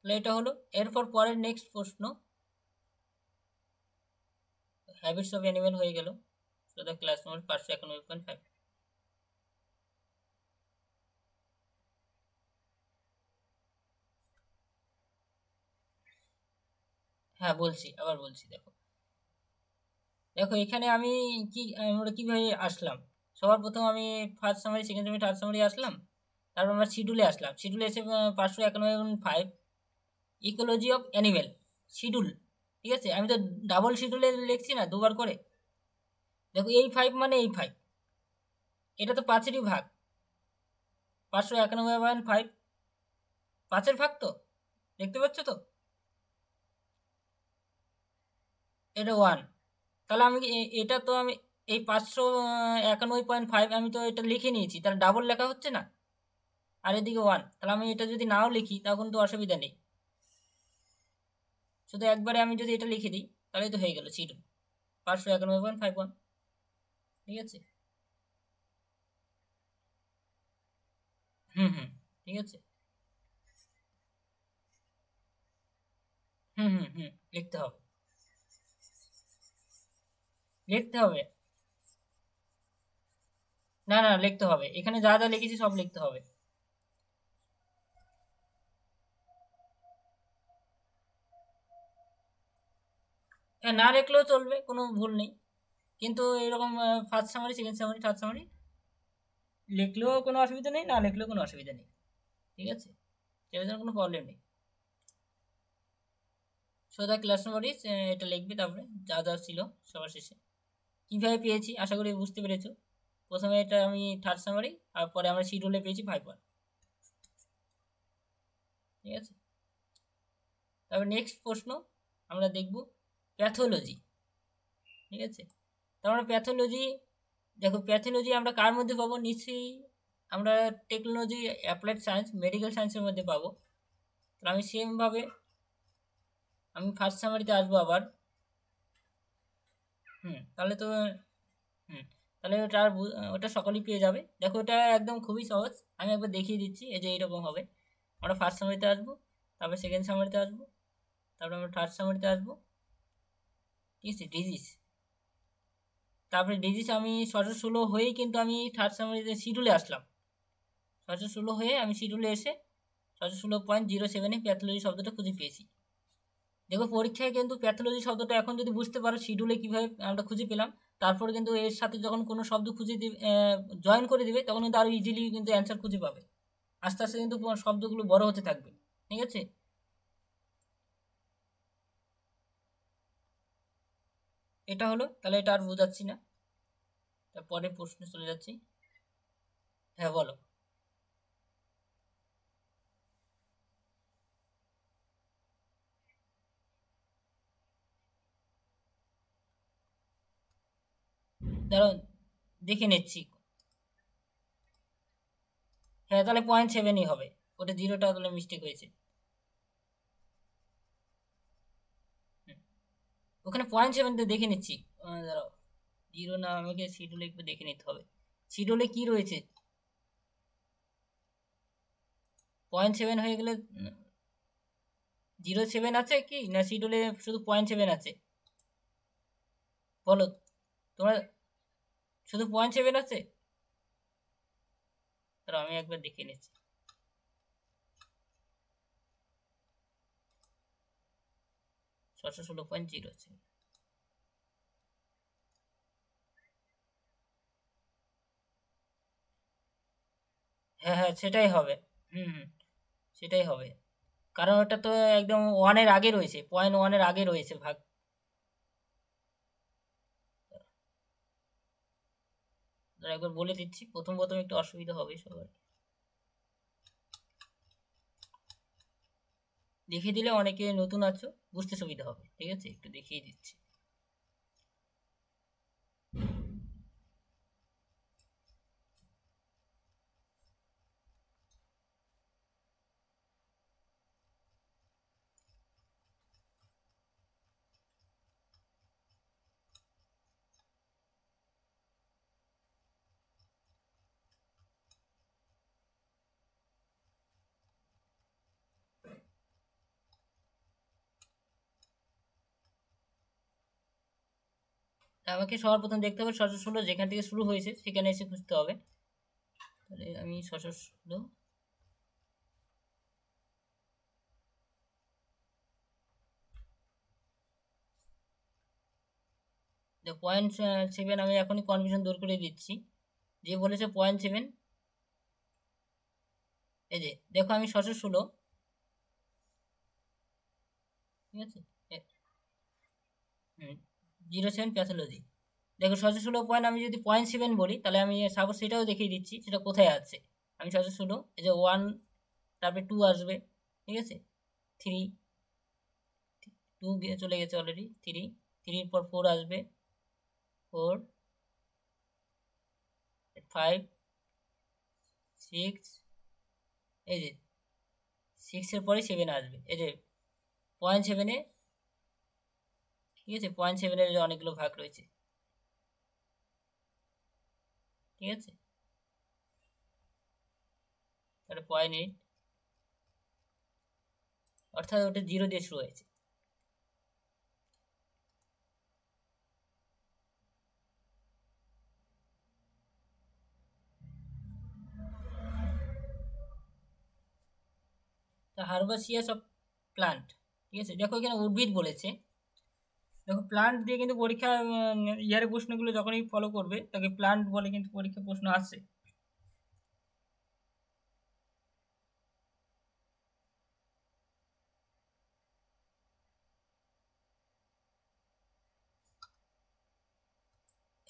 B: তাহলে এটা হলো। এরপর পরের নেক্সট প্রশ্ন, হ্যাবিটস অফ অ্যানিমেল হয়ে গেল। সো দ্য ক্লাস নম্বর 591.5। হ্যাঁ বলছি, আবার বলছি। দেখো দেখো এখানে আমি আমরা কীভাবে আসলাম। সবার প্রথম আমি first summary, second summary, third summary আসলাম। তারপর আমরা শিডিউলে আসলাম। শিডিউলে এসে 591.5 ইকোলজি অফ অ্যানিমেল শিডিউল। ঠিক আছে, আমি তো ডাবল শিডিউলে লিখছি না, দুবার করে। দেখো এই 5 মানে এই 5, এটা তো 5-এরই ভাগ। 591.5 5-এর ভাগ, তো দেখতে পাচ্ছ তো, এটা 1। তাহলে আমি এটা তো আমি এই 591.5 আমি তো এটা লিখে নিয়েছি, তাহলে ডাবল লেখা হচ্ছে না। আর এদিকে 1, তাহলে আমি এটা যদি নাও লিখি তখন তো অসুবিধা নেই, শুধু একবারে আমি যদি এটা লিখে দিই তাহলেই তো হয়ে গেল শিডিউল 591.51। ঠিক আছে। হুম হুম, ঠিক আছে। হুম হুম হুম, লিখতে হবে, লিখতে হবে। না না, লিখতে হবে, এখানে যা যা লিখেছি সব লিখতে হবে। হ্যাঁ, না লিখলেও চলবে, কোনো ভুল নেই। কিন্তু এরকম first summary, second summary, third summary লিখলেও কোনো অসুবিধা নেই, না লিখলেও কোনো অসুবিধা নেই। ঠিক আছে, এর জন্য কোনো প্রবলেম নেই। So the class number is, এটা লিখবে, তারপরে যা যা ছিল সবার শেষে। কীভাবে পেয়েছি আশা করি বুঝতে পেরেছো। প্রথমে এটা আমি থার্ড সামারি, আর পরে আমরা শিডিউলে পেয়েছি 5-1। ঠিক আছে। তারপর নেক্সট প্রশ্ন আমরা দেখব প্যাথোলজি। ঠিক আছে, তারপরে প্যাথোলজি। দেখো প্যাথোলজি আমরা কার মধ্যে পাবো, নিশ্চয়ই আমরা টেকনোলজি, অ্যাপ্লাইড সায়েন্স, মেডিকেল সায়েন্সের মধ্যে পাবো। তাহলে আমি সেমভাবে আমি ফার্স্ট সামারিতে আসবো আবার। তাহলে তো তাহলে ওটা ওটা সকলেই পেয়ে যাবে। দেখো এটা একদম খুবই সহজ, আমি একবার দেখিয়ে দিচ্ছি। এই যে এইরকম হবে, আমরা ফার্স্ট সামারিতে আসবো, তারপরে সেকেন্ড সামারিতে আসবো, তারপরে আমরা থার্ড সামারিতে আসবো। ঠিক আছে, ডিজিজ। তারপরে ডিজিজ আমি 616 হয়েই কিন্তু আমি থার্ড সামারিতে শিডিউলে আসলাম। 616 হয়ে আমি শিডিউলে এসে 616.07-এ প্যাথোলজি শব্দটা খুঁজে পেয়েছি। দেখো পরীক্ষায় কিন্তু প্যাথোলজি শব্দটা এখন যদি বুঝতে পারো শিডিউলে কীভাবে আমরা খুঁজে পেলাম, তারপরে কিন্তু এর সাথে যখন কোনো শব্দ খুঁজে দিবে, জয়েন করে দিবে, তখন কিন্তু আরও ইজিলি কিন্তু অ্যান্সার খুঁজে পাবে। আস্তে আস্তে কিন্তু শব্দগুলো বড় হতে থাকবে। ঠিক আছে, এটা হলো। তাহলে এটা আর বোঝাচ্ছি না, তারপরে প্রশ্নে চলে যাচ্ছি। হ্যাঁ বলো। দাঁড়াও দেখে নিচ্ছি। হ্যাঁ, তাহলে 0.7ই হবে, ওটা জিরোটা তাহলে মিস্টেক হয়েছে। ওখানে 0.7 দেখে নিচ্ছি। দাঁড়াও, জিরো না, আমাকে শিডিউলে একটু দেখে নিতে হবে শিডিউলে কি রয়েছে। 0.7 হয়ে গেলে 0.7 আছে কি না, শিডিউলে শুধু 0.7 আছে, বলো তোমরা। শুধু 0.7 আছে, তাহলে আমি একবার দেখে নিচ্ছি। ছশো 16.0 আছে। হ্যাঁ হ্যাঁ, সেটাই হবে। হুম, সেটাই হবে, কারণ ওটা তো একদম 1-এর আগে রয়েছে, 0.1-এর আগে রয়েছে ভাগ। একবার বলে দিচ্ছি, প্রথম প্রথম একটু অসুবিধা হবে সবার। দেখিয়ে দিলে অনেকে নতুন আছো, বুঝতে সুবিধা হবে। ঠিক আছে, একটু দেখিয়ে দিচ্ছি। আমাকে সবার প্রথম দেখতে হবে 616 যেখান থেকে শুরু হয়েছে সেখানে এসে খুঁজতে হবে। তাহলে আমি 616 0.7 আমি এখনই কনফিউশন দূর করে দিচ্ছি। যে বলেছে 0.7, এই যে দেখো আমি 616, ঠিক আছে, 07 প্যাথোলজি। দেখো 616 পয়েন্ট, আমি যদি 0.7 বলি তাহলে আমি সাপোজ সেটাও দেখিয়ে দিচ্ছি সেটা কোথায় আছে। আমি 616, এই যে 1, তারপরে 2 আসবে, ঠিক আছে, 3, 2 চলে গেছে অলরেডি, 3 পর 4 আসবে, 4, 5, 6, এই যে 6 এর পরে 7 আসবে, এই যে 0.7-এ, ঠিক আছে, 0.7-এর অনেকগুলো ভাগ রয়েছে, ঠিক আছে, তাহলে 0.8, অর্থাৎ ওটা 0 দিয়ে শুরু হয়েছে। তা হার্বাসিয়াস অফ প্লান্ট, ঠিক আছে, দেখো এখানে উদ্ভিদ বলেছে। দেখো প্লান্ট দিয়ে কিন্তু পরীক্ষা ইয়ারের প্রশ্নগুলো যখনই ফলো করবে তাকে প্লান্ট বলে কিন্তু পরীক্ষা প্রশ্ন আসছে।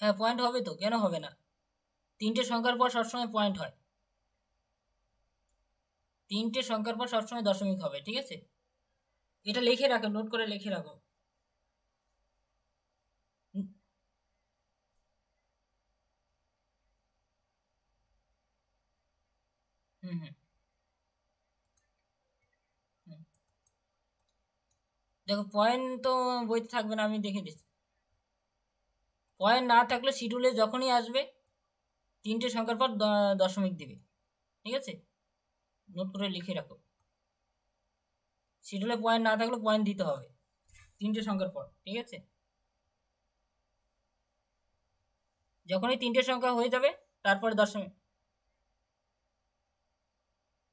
B: হ্যাঁ পয়েন্ট হবে তো, কেন হবে না? 3টে সংখ্যার পর সবসময় পয়েন্ট হয়, 3টে সংখ্যার পর সবসময় দশমিক হবে, ঠিক আছে, এটা লিখে রাখো, নোট করে লিখে রাখো। হুম হুম হুম। হুম। দেখো পয়েন্ট তো বইতে থাকবে না, আমি দেখে দিচ্ছি। পয়েন্ট না থাকলে শিডিউলে যখনই আসবে 3টে সংখ্যার পর দশমিক দিবে, ঠিক আছে, নোট করে লিখে রাখো। শিডিউলে পয়েন্ট না থাকলে পয়েন্ট দিতে হবে 3টে সংখ্যার পর, ঠিক আছে, যখনই 3টে সংখ্যা হয়ে যাবে তারপরে দশমিক।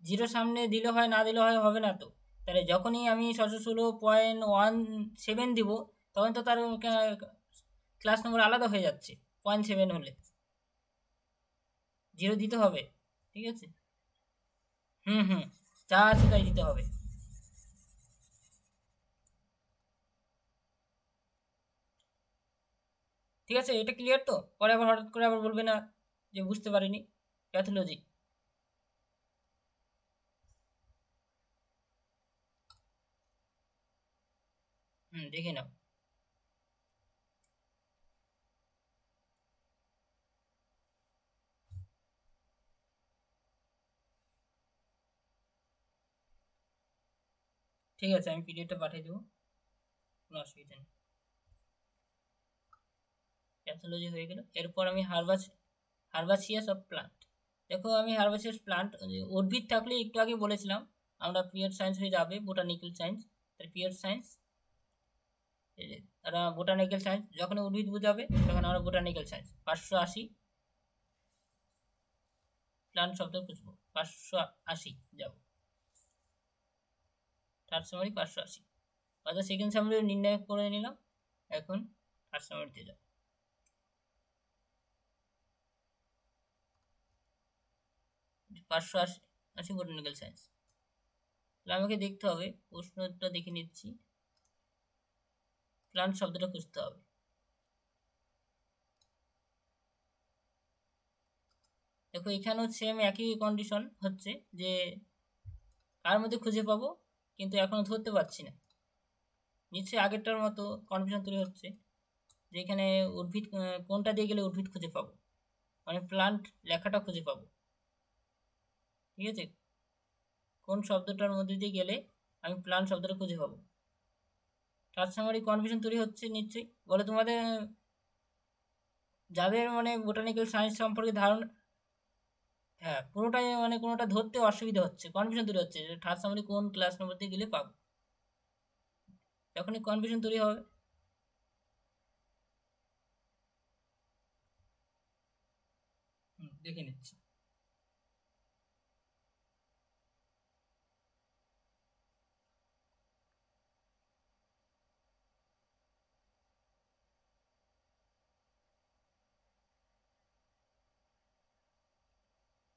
B: 0 সামনে দিলে হয়, না দিলে হয়, হবে না তো। তাহলে যখনই আমি 616.17 দিব তখন তো তার ক্লাস নম্বর আলাদা হয়ে যাচ্ছে, 0.7 হলে 0 দিতে হবে, ঠিক আছে। হুম, যা আছে তাই দিতে হবে। ঠিক আছে, এটা ক্লিয়ার তো? পরে আবার হঠাৎ করে আবার বলবে না যে বুঝতে পারিনি। প্যাথোলজি, দেখে নাও। ঠিক আছে, আমি পিডিএফটা পাঠিয়ে দেবো, কোনো অসুবিধা নেই। প্যাথোলজি হয়ে গেল, এরপর আমি হার্বাসিয়াস অফ প্লান্ট। দেখো আমি হার্বাসিয়াস প্লান্ট, উদ্ভিদ থাকলে একটু আগে বলেছিলাম আমরা পিরিয়ড সায়েন্স হয়ে যাবে, বোটানিক্যাল সায়েন্স, তার পিরিয়ড সায়েন্স, তারা বোটানিক্যাল সায়েন্স, যখন উদ্ভিদ বোঝাবে তখন আমরা বোটানিক্যাল সায়েন্স। 580 প্লান্ট শব্দ খুঁজবো, 580 যাবো, থার্ড সামারি 580, অর্থাৎ সেকেন্ড সামারি নির্ণয় করে নিলাম। এখন থার্ড সামারিতে যাও, 580 বোটানিক্যাল সায়েন্স। তাহলে আমাকে দেখতে হবে, প্রশ্নটা দেখে নিচ্ছি, প্লান্ট শব্দটা খুঁজতে হবে। দেখো এখানেও সেম একই কন্ডিশন হচ্ছে যে কার মধ্যে খুঁজে পাবো, কিন্তু এখনো ধরতে পারছি না। নিশ্চয়ই আগেরটার মতো কনফিউশন তৈরি হচ্ছে যে এখানে উদ্ভিদ কোনটা দিয়ে গেলে উদ্ভিদ খুঁজে পাবো, মানে প্লান্ট লেখাটা খুঁজে পাবো, ঠিক আছে, কোন শব্দটার মধ্যে দিয়ে গেলে আমি প্লান্ট শব্দটা খুঁজে পাবো। তার সঙ্গে কনফিউশন তৈরি হচ্ছে নিশ্চয়ই, বলে তোমাদের যাদের মানে বোটানিক্যাল সায়েন্স সম্পর্কে ধারণা, হ্যাঁ পুরোটাই মানে কোনোটা ধরতে অসুবিধা হচ্ছে, কনফিউশন তৈরি হচ্ছে যে থার্ড সামারি কোন ক্লাস নম্বর দিয়ে গেলে পাবো, যখনই কনফিউশন তৈরি হবে দেখে নিচ্ছি।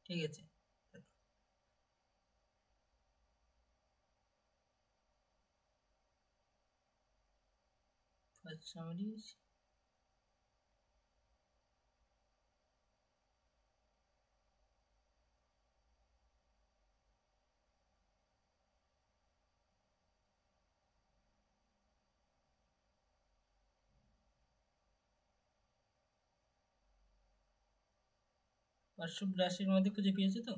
B: ঠিক আছে, ফার্স্ট সামারি, 582 মধ্যে খুঁজে পেয়েছো তো?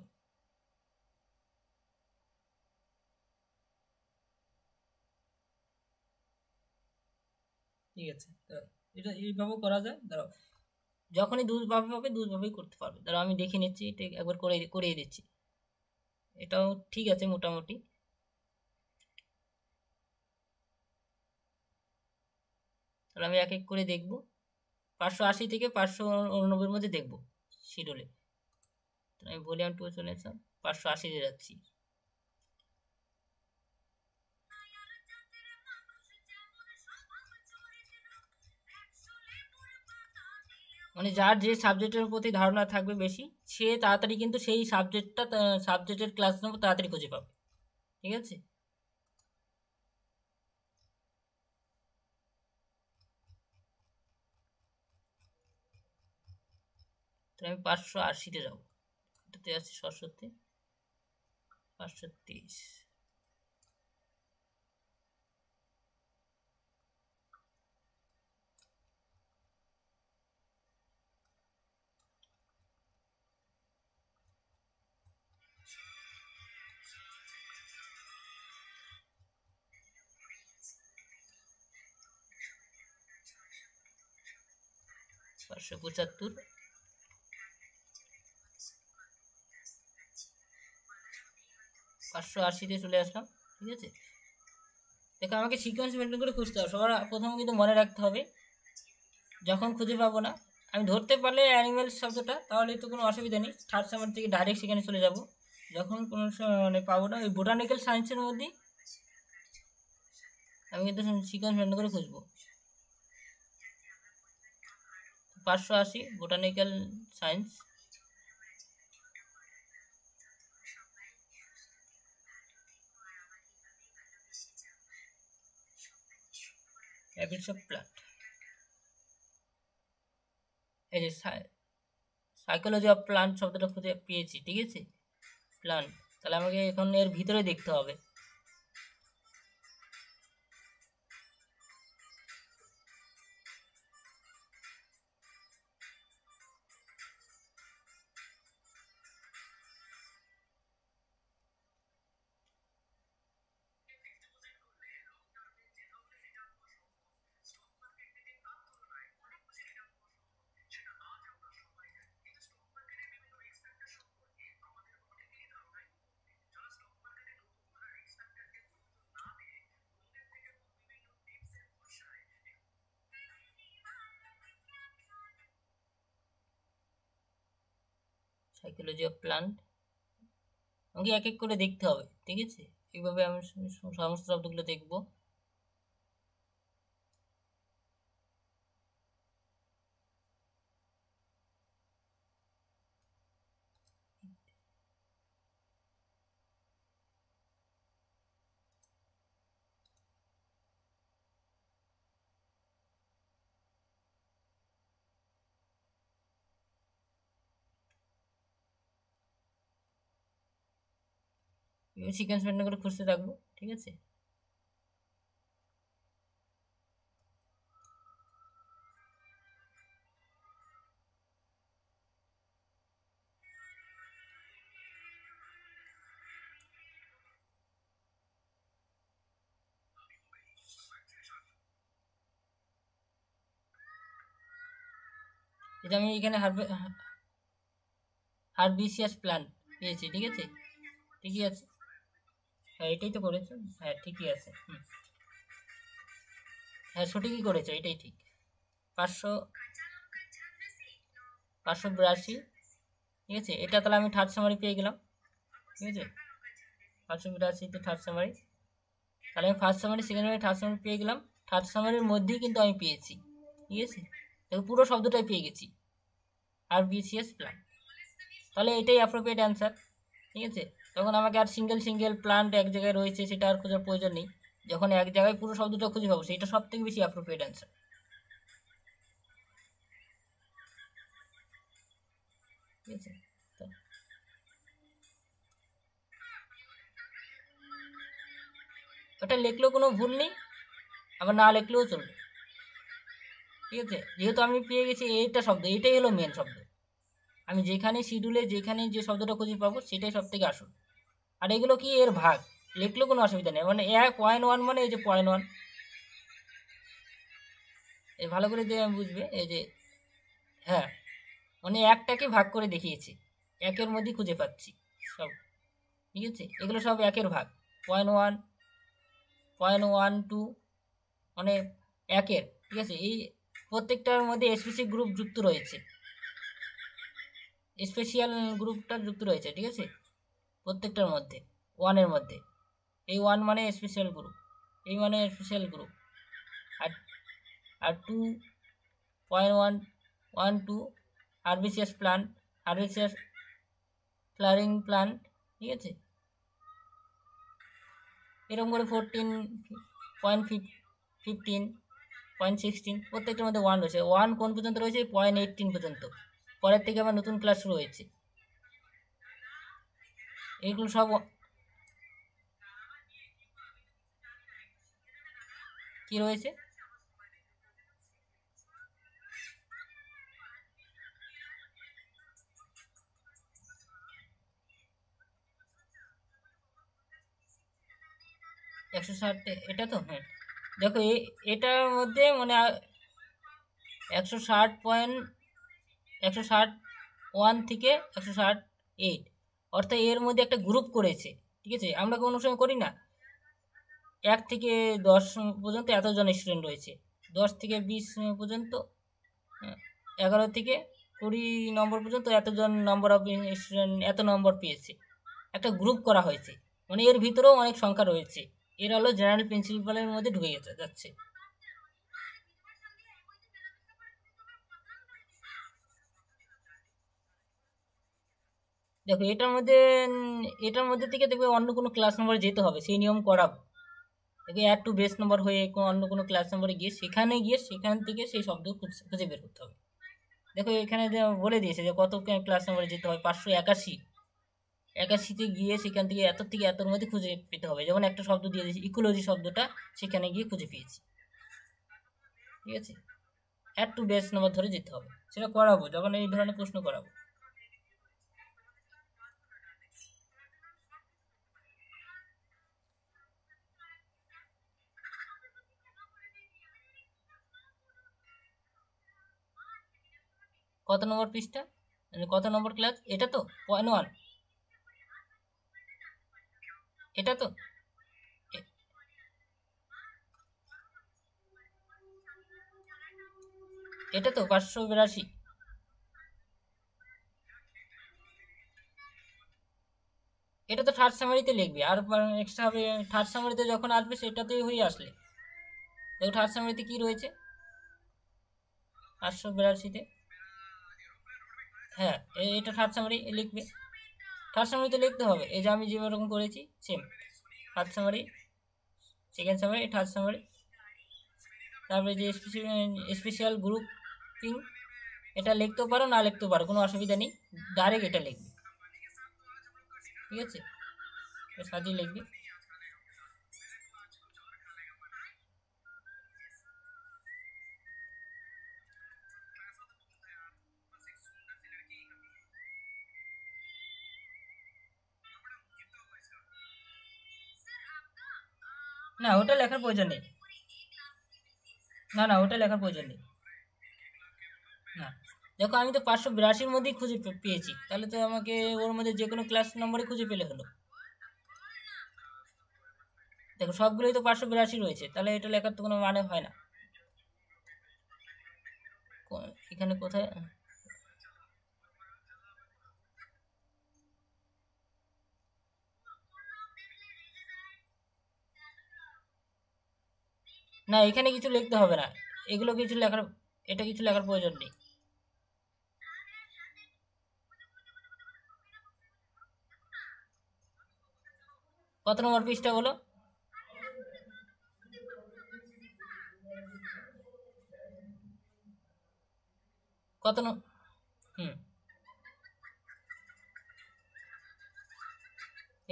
B: ঠিক আছে, এটা এইভাবেও করা যায়। দাঁড়াও, যখনই দুভাবে হবে দুভাবেই করতে পারবে। দাঁড়াও আমি দেখে নিচ্ছি, এটা একবার করিয়ে দিচ্ছি। এটাও ঠিক আছে মোটামুটি। তাহলে আমি এক এক করে দেখব। 580 থেকে 589 মধ্যে দেখব শিডিউলে। আমি ভলিউম 2 চলে আসলাম, 580 যাচ্ছি। মানে যার যে সাবজেক্টের প্রতি ধারণা থাকবে বেশি, সে তাড়াতাড়ি কিন্তু সেই সাবজেক্টের ক্লাস নেবো তাড়াতাড়ি খুঁজে পাবে। ঠিক আছে, তো আমি 580-তে যাবো। এটাতে আছে সরস্বতী, 523। পাঁচশো 75, 580-তে চলে আসলাম। ঠিক আছে, দেখো আমাকে সিকোয়েন্স মেনটেন করে খুঁজতে হবে। সবার প্রথমে কিন্তু মনে রাখতে হবে, যখন খুঁজে পাবো না, আমি ধরতে পারলে অ্যানিমেল শব্দটা, তাহলে তো কোনো অসুবিধা নেই, থার্ড সামার থেকে ডাইরেক্ট সেখানে চলে যাব। যখন কোনো মানে পাবো না, ওই বোটানিক্যাল সায়েন্সের মধ্যেই আমি কিন্তু সিকোয়েন্স মেনটেন করে খুঁজবো। 580 botanical science, habits of plant. এই যে সাইকোলজি অফ প্লান্ট শব্দটা খুঁজে পেয়েছি। ঠিক আছে, প্লান্ট, তাহলে আমাকে এখন এর ভিতরে দেখতে হবে। সাইকোলজি অফ প্লান্ট আমাকে এক এক করে দেখতে হবে। ঠিক আছে, এইভাবে আমি সমস্ত শব্দগুলো দেখবো। সিকোয়েন্স মেনটেন করে খুঁজতে থাকবো। ঠিক আছে, এটা আমি এখানে হারবিসিয়াস প্লান্ট পেয়েছি। ঠিক আছে, ঠিকই আছে। হ্যাঁ এটাই তো করেছো, হ্যাঁ ঠিকই আছে। হ্যাঁ সঠিকই করেছো, এটাই ঠিক। 582, ঠিক আছে, এটা তাহলে আমি থার্ড সামারি পেয়ে গেলাম। ঠিক আছে, 582 থার্ড সামারি, তাহলে আমি first summary, second summary, third summary পেয়ে গেলাম। থার্ড সামারির মধ্যেই কিন্তু আমি পেয়েছি। ঠিক আছে, দেখো পুরো শব্দটাই পেয়ে গেছি, আরবিসিএস প্ল্যান। তাহলে এটাই অ্যাপ্রোপ্রিয়েট অ্যান্সার। ঠিক আছে, তখন আমাকে আর সিঙ্গেল প্লান্ট এক জায়গায় রয়েছে সেটা আর খোঁজার প্রয়োজন নেই, যখন এক জায়গায় পুরো শব্দটা খুঁজে পাবো সেটা সব থেকে বেশি অ্যাপ্রোপ্রিয়েট অ্যান্সার। ঠিক আছে, ওটা লিখলেও কোনো ভুল নেই, আবার না লিখলেও চলবে। ঠিক আছে, যেহেতু আমি পেয়ে গেছি এইটা শব্দ, এইটাই হলো মেন শব্দ, আমি যেখানে শিডিউলে যেখানে যে শব্দটা খুঁজে পাবো সেটাই সব থেকে আসল। আর এগুলো কি এর ভাগ, লিখলেও কোনো অসুবিধা নেই, মানে 1.1 মানে এই যে 0.1, এই ভালো করে দিয়ে বুঝবে, এই যে হ্যাঁ, মানে একটাকে ভাগ করে দেখিয়েছি, একের মধ্যেই খুঁজে পাচ্ছি সব। ঠিক আছে, এগুলো সব একের ভাগ, 0.1, 0.12 মানে একের। ঠিক আছে, এই প্রত্যেকটার মধ্যে স্পেসিফিক গ্রুপ যুক্ত রয়েছে, স্পেশাল গ্রুপটা যুক্ত রয়েছে। ঠিক আছে, প্রত্যেকটার মধ্যে, ওয়ানের মধ্যে, এই 1 মানে স্পেশাল গ্রুপ, এই মানে স্পেশাল গ্রুপ, আর আর 2.112 হার্বিসিয়াস প্লান্ট, হার্বিসিয়াস ফ্লাওয়ারিং প্লান্ট। ঠিক আছে, এরকম করে 14.15, 0.16 প্রত্যেকটার মধ্যে 1 রয়েছে। 1 কোন পর্যন্ত রয়েছে? 0.18 পর্যন্ত, পরের থেকে আবার নতুন ক্লাস শুরু হয়েছে। এইগুলো সব কি রয়েছে? একশো ষাট, এটা তো হ্যাঁ, দেখো এটার মধ্যে মানে 160 থেকে 168, অর্থাৎ এর মধ্যে একটা গ্রুপ করেছে। ঠিক আছে, আমরা কোনো সময় করি না 1 থেকে 10 পর্যন্ত এতজন স্টুডেন্ট রয়েছে, 10 থেকে 20 পর্যন্ত, 11 থেকে 20 নম্বর পর্যন্ত এতজন নম্বর অফ স্টুডেন্ট এত নম্বর পেয়েছে, একটা গ্রুপ করা হয়েছে, মানে এর ভিতরেও অনেক সংখ্যা রয়েছে, এর হলো জেনারেল প্রিন্সিপালের মধ্যে ঢুকে যাচ্ছে। দেখো এটার মধ্যে থেকে দেখবে অন্য কোনো ক্লাস নম্বরে যেতে হবে, সেই নিয়ম করাবো। দেখবে অ্যাড টু বেস নম্বর হয়ে অন্য কোনো ক্লাস নম্বরে গিয়ে সেখান থেকে সেই শব্দ খুঁজে বের করতে হবে। দেখো এখানে বলে দিয়েছে যে কত ক্লাস নম্বরে যেতে হয়, 581তে গিয়ে সেখান থেকে এতর মধ্যে খুঁজে পেতে হবে। যেমন একটা শব্দ দিয়ে দিয়েছি ইকোলজি শব্দটা, সেখানে গিয়ে খুঁজে পেয়েছি। ঠিক আছে, অ্যাড টু বেস নম্বর ধরে যেতে হবে, সেটা করাবো যখন এই ধরনের প্রশ্ন করাবো। কত নম্বর পৃষ্ঠা, মানে কত নম্বর ক্লাস? এটা তো 0.1, এটা তো এটা তো 582, এটা তো থার্ড সামারিতে লিখবে, আর এক্সট্রা হবে থার্ড সামারিতে যখন আসবে সেটাতেই হয়ে আসলে। দেখো থার্ড সামারিতে কি রয়েছে, 582তে, হ্যাঁ এটা থার্ড সামারি লিখবে, থার্ড সামারিতে লিখতে হবে, এই যে আমি যেরকম করেছি same, first summary, second summary, third summary, তারপরে যে স্পেশাল গ্রুপিং, এটা লিখতেও পারো না লিখতেও পারো, কোনো অসুবিধা নেই, ডাইরেক্ট এটা লিখবে। ঠিক আছে, সাজিয়ে লিখবে। না ওটা লেখার প্রয়োজন নেই, না ওটা লেখার প্রয়োজন নেই। না দেখো আমি তো 582-র মধ্যেই খুঁজে পেয়েছি, তাহলে তো আমাকে ওর মধ্যে যে কোনো ক্লাস নম্বরে খুঁজে পেলে হলো। দেখো সবগুলোই তো 582 রয়েছে, তাহলে এটা লেখার তো কোনো মানে হয় না। এখানে কোথায়, না, এখানে কিছু লিখতে হবে না, এগুলো কিছু লেখার, এটা কিছু লেখার প্রয়োজন নেই। কত নম্বর পৃষ্ঠা বলো? কত হুম,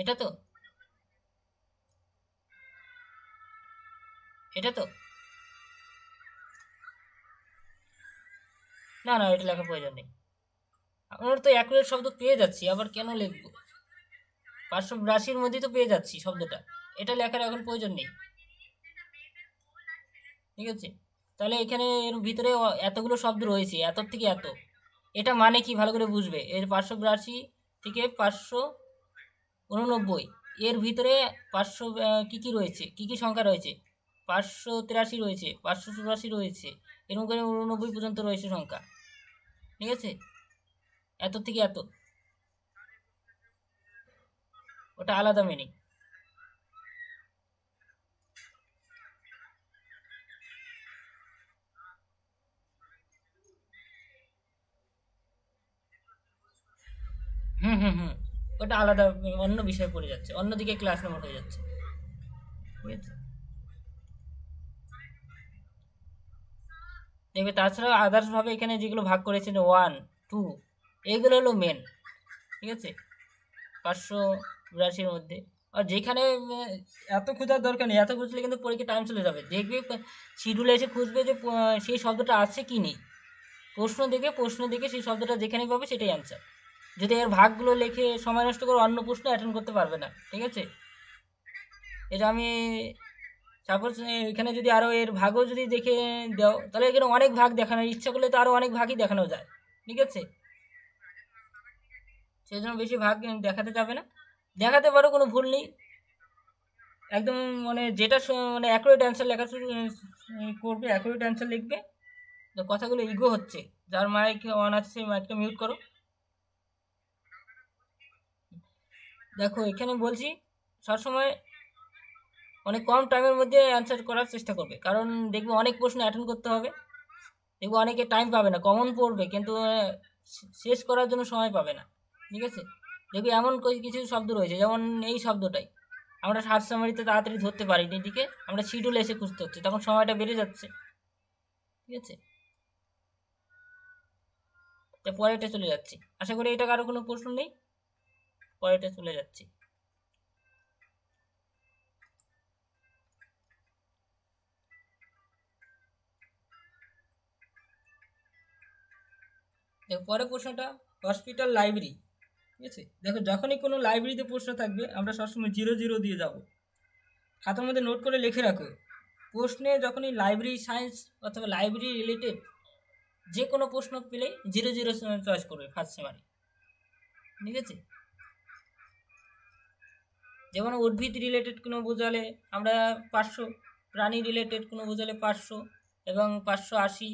B: এটা তো, এটা তো, না না, এটা লেখার প্রয়োজন নেই। আমরা তো অ্যাকুরেট শব্দ পেয়ে যাচ্ছি, আবার কেন লিখবো? 582 মধ্যেই তো পেয়ে যাচ্ছি শব্দটা, এটা লেখার এখন প্রয়োজন নেই। ঠিক আছে, তাহলে এখানে এর ভিতরে এতগুলো শব্দ রয়েছে, এত থেকে এত, এটা মানে কি ভালো করে বুঝবে। এর 582 থেকে 589, এর ভিতরে 500 কি কি রয়েছে, কি কি সংখ্যা রয়েছে? 583 রয়েছে, 584 রয়েছে, এরকম করে 89 পর্যন্ত রয়েছে সংখ্যা। ঠিক আছে, এত থেকে এত, ওটা আলাদা মিনিং। হুম হুম হুম, ওটা আলাদা, অন্য বিষয়ে পড়ে যাচ্ছে, অন্যদিকে ক্লাস নম্বর হয়ে যাচ্ছে। ঠিক আছে, দেখবে তাছাড়া আদার্স ভাবে এখানে যেগুলো ভাগ করেছেন 1 2, এইগুলো হলো মেন। ঠিক আছে, 582 মধ্যে। আর যেখানে এত খোঁজার দরকার নেই, এত খুঁজলে কিন্তু পরীক্ষা টাইম চলে যাবে। দেখবে শিডিউলে এসে খুঁজবে যে সেই শব্দটা আছে কি নেই, প্রশ্ন দেখে সেই শব্দটা যেখানেই পাবে সেটাই অ্যান্সার। যদি এর ভাগগুলো লিখে সময় নষ্ট করে অন্য প্রশ্ন অ্যাটেন্ড করতে পারবে না। ঠিক আছে, এটা আমি সাপোজ এখানে যদি আরও এর ভাগও যদি দেখে দাও, তাহলে এখানে অনেক ভাগ দেখানো, ইচ্ছা করলে তো আরও অনেক ভাগই দেখানো যায়। ঠিক আছে, সেই জন্য বেশি ভাগ দেখাতে যাবে না, দেখাতে পারো, কোনো ভুল নেই। একদম মানে যেটা মানে অ্যাকুরেট অ্যান্সার লেখা শুরু করবে, অ্যাকুরেট অ্যান্সার লিখবে। তো কথাগুলো ইগো হচ্ছে, যার মাইক অন আছে সেই মাইকটা মিউট করো। দেখো এখানে বলছি, সবসময় অনেক কম টাইমের মধ্যে অ্যান্সার করার চেষ্টা করবে, কারণ দেখবে অনেক প্রশ্ন অ্যাটেন্ড করতে হবে। দেখবে অনেকে টাইম পাবে না, কমন পড়বে কিন্তু শেষ করার জন্য সময় পাবে না। ঠিক আছে, দেখবে এমন কিছু শব্দ রয়েছে, যেমন এই শব্দটাই আমরা সার্চ সামারিতে তাড়াতাড়ি ধরতে পারিনি, এদিকে আমরা শিডিউলে এসে খুঁজতে হচ্ছে, তখন সময়টা বেড়ে যাচ্ছে। ঠিক আছে, তো পরেরটা চলে যাচ্ছি, আশা করি এটা কারো কোনো প্রশ্ন নেই, পরেরটা চলে যাচ্ছি। দেখো পরের প্রশ্নটা, হসপিটাল লাইব্রেরি। ঠিক আছে, দেখো যখনই কোনো লাইব্রেরিতে প্রশ্ন থাকবে আমরা সবসময় 0 0 দিয়ে যাব। খাতার মধ্যে নোট করে লিখে রাখো, প্রশ্নে যখনই লাইব্রেরি সায়েন্স অথবা লাইব্রেরি রিলেটেড যে কোনো প্রশ্ন পেলেই 0 0 চয়েস করবে ফার্স্ট সেমারে। ঠিক আছে, যেমন উদ্ভিদ রিলেটেড কোনো বোঝালে আমরা 500, প্রাণী রিলেটেড কোনো বোঝালে 500 এবং 580,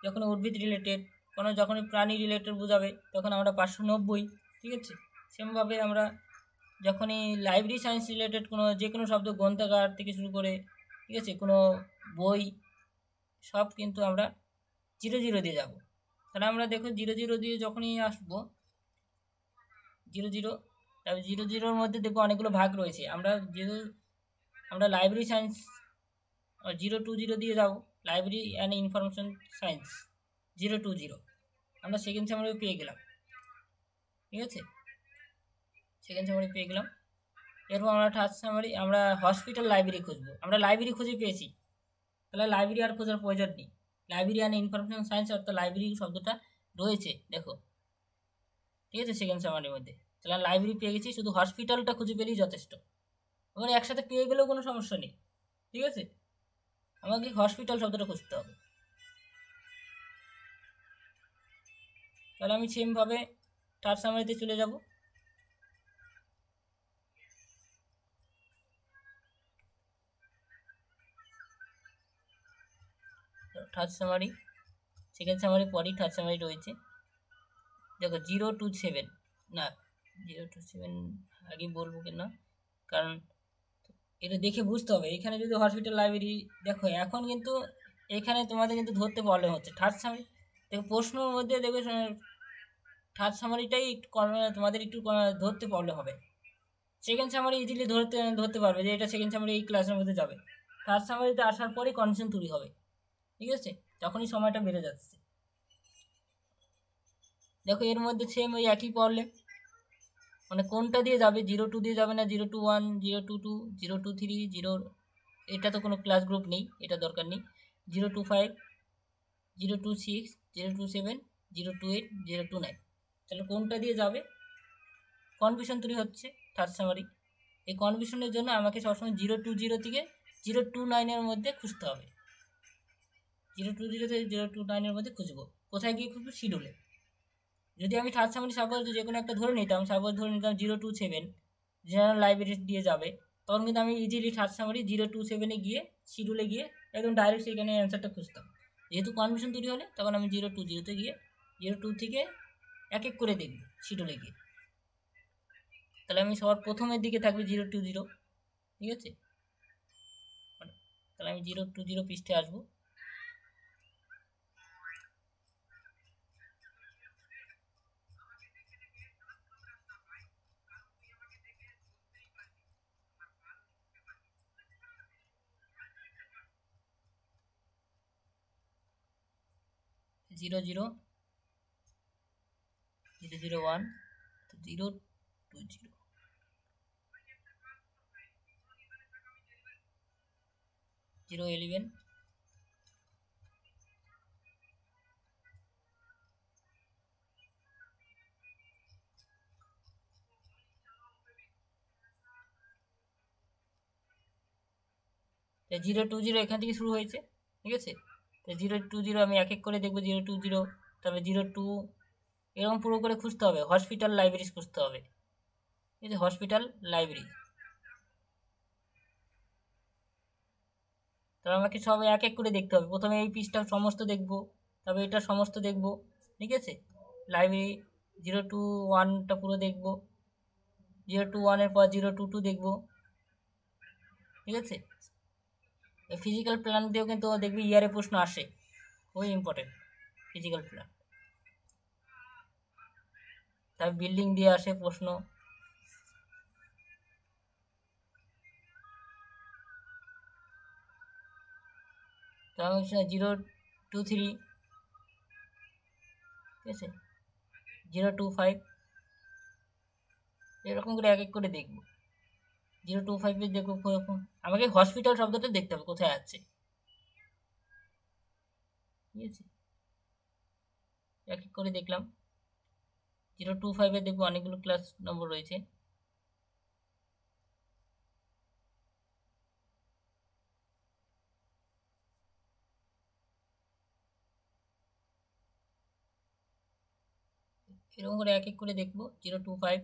B: যখন উদ্ভিদ রিলেটেড কোনো, যখনই প্রাণী রিলেটেড বোঝাবে তখন আমরা 590। ঠিক আছে, সেমভাবে আমরা যখনই লাইব্রেরি সায়েন্স রিলেটেড কোনো যে কোনো শব্দ, গ্রন্থাগার থেকে শুরু করে, ঠিক আছে, কোনো বই, সব কিন্তু আমরা 0 0 দিয়ে যাব। তাহলে আমরা দেখো 0 0 দিয়ে যখনই আসবো, 0 0, তারপর 0 0-র মধ্যে দেখবো অনেকগুলো ভাগ রয়েছে, আমরা লাইব্রেরি সায়েন্স 0 2 0 দিয়ে যাব, লাইব্রেরি অ্যান্ড ইনফরমেশন সায়েন্স 0 2 0, আমরা সেকেন্ড সামারি পেয়ে গেলাম। ঠিক আছে, সেকেন্ড সামারি পেয়ে গেলাম। এরপর আমরা থার্ড সামারি, আমরা হসপিটাল লাইব্রেরি খুঁজবো, আমরা লাইব্রেরি খুঁজে পেয়েছি, তাহলে লাইব্রেরি আর খোঁজার প্রয়োজন নেই। লাইব্রেরি অ্যান্ড ইনফরমেশন সায়েন্স অর্থাৎ লাইব্রেরি শব্দটা রয়েছে, দেখো। ঠিক আছে, সেকেন্ড সামারির মধ্যে, তাহলে লাইব্রেরি পেয়ে গেছি, শুধু হসপিটালটা খুঁজে পেলেই যথেষ্ট। এবার একসাথে পেয়ে গেলেও কোনো সমস্যা নেই। ঠিক আছে, আমাকে হসপিটাল শব্দটা খুঁজতে হবে। তাহলে আমি সেমভাবে থার্ড সামারিতে চলে যাব। থার্ড সামারি, সেকেন্ড সামারি পরই থার্ড সামারি রয়েছে। দেখো 0 2 7, না 0 2 7 আগে বলবো কেন, কারণ এটা দেখে বুঝতে হবে। এখানে যদি হসপিটাল লাইব্রেরি দেখো, এখন কিন্তু এখানে তোমাদের কিন্তু ধরতে প্রবলেম হচ্ছে। থার্ড সামারি দেখো, প্রশ্নের মধ্যে দেখবে থার্ড সামারিটাই একটু তোমাদের একটু ধরতে প্রবলেম হবে। সেকেন্ড সামারি ইজিলি ধরতে পারবে যে এটা সেকেন্ড সামারি এই ক্লাসের মধ্যে যাবে। থার্ড সামারিতে আসার পরেই কনফিউশন তৈরি হবে, ঠিক আছে, তখনই সময়টা বেড়ে যাচ্ছে। দেখো এর মধ্যে সেম ওই একই প্রবলেম, মানে কোনটা দিয়ে যাবে, 02 দিয়ে যাবে না 021, 022, 023, 0, এটা তো কোনো ক্লাস গ্রুপ নেই, এটা দরকার নেই। 025, 026, 027, 028, 029, তাহলে কোনটা দিয়ে যাবে, কনফিউশন তৈরি হচ্ছে থার্ড সামারি। এই কনফিউশনের জন্য আমাকে সবসময় 020 থেকে 029-এর মধ্যে খুঁজতে হবে। 020 থেকে 029-এর মধ্যে খুঁজবো। কোথায় গিয়ে খুঁজবো? শিডিউলে। যদি আমি থার্ড সামারি সাপোজ যে কোনো একটা ধরে নিতাম, সাপোজ ধরে নিতাম 027 জেনারেল লাইব্রেরি দিয়ে যাবে, তখন কিন্তু আমি ইজিলি থার্ড সামারি 027-এ গিয়ে শিডিউলে গিয়ে একদম ডাইরেক্ট সেখানে অ্যান্সারটা খুঁজতাম। যেহেতু কনফিউশন তৈরি হলে তখন আমি 020-তে গিয়ে 02 থেকে এক এক করে দেখব শিডিউলে গিয়ে। তাহলে আমি সবার প্রথমের দিকে থাকবে 020, ঠিক আছে। তাহলে আমি 020 পৃষ্ঠে আসবো। জিরো জিরো 001, 020, 011, 020 এখান থেকে শুরু হয়েছে, ঠিক আছে। তো 020 আমি এক এক করে দেখবো, 020, তারপরে 02, এরকম পুরো করে খুঁজতে হবে। হসপিটাল লাইব্রেরি খুঁজতে হবে, ঠিক আছে, হসপিটাল লাইব্রেরি। তাহলে আমাকে সব এক এক করে দেখতে হবে। প্রথমে এই পিসটা সমস্ত দেখবো, তারপরে এটা সমস্ত দেখবো, ঠিক আছে। লাইব্রেরি 021টা পুরো দেখবো, 021-এর পর 022 দেখবো, ঠিক আছে। এই ফিজিক্যাল প্ল্যান দিয়েও কিন্তু দেখবি ইয়ারে প্রশ্ন আসে, খুবই ইম্পর্টেন্ট ফিজিক্যাল প্ল্যান। তার বিল্ডিং দিয়ে আসে প্রশ্ন। তারপর 023, ঠিক আছে, 025, এরকম করে এক এক করে দেখবো। 025-এ দেখবো, আমাকে হসপিটাল শব্দটা দেখতে হবে কোথায় আছে, ঠিক আছে, এক এক করে দেখলাম। 025-এ দেখবো অনেকগুলো ক্লাস নম্বর রয়েছে। এরকম করে এক এক করে দেখবো। 025,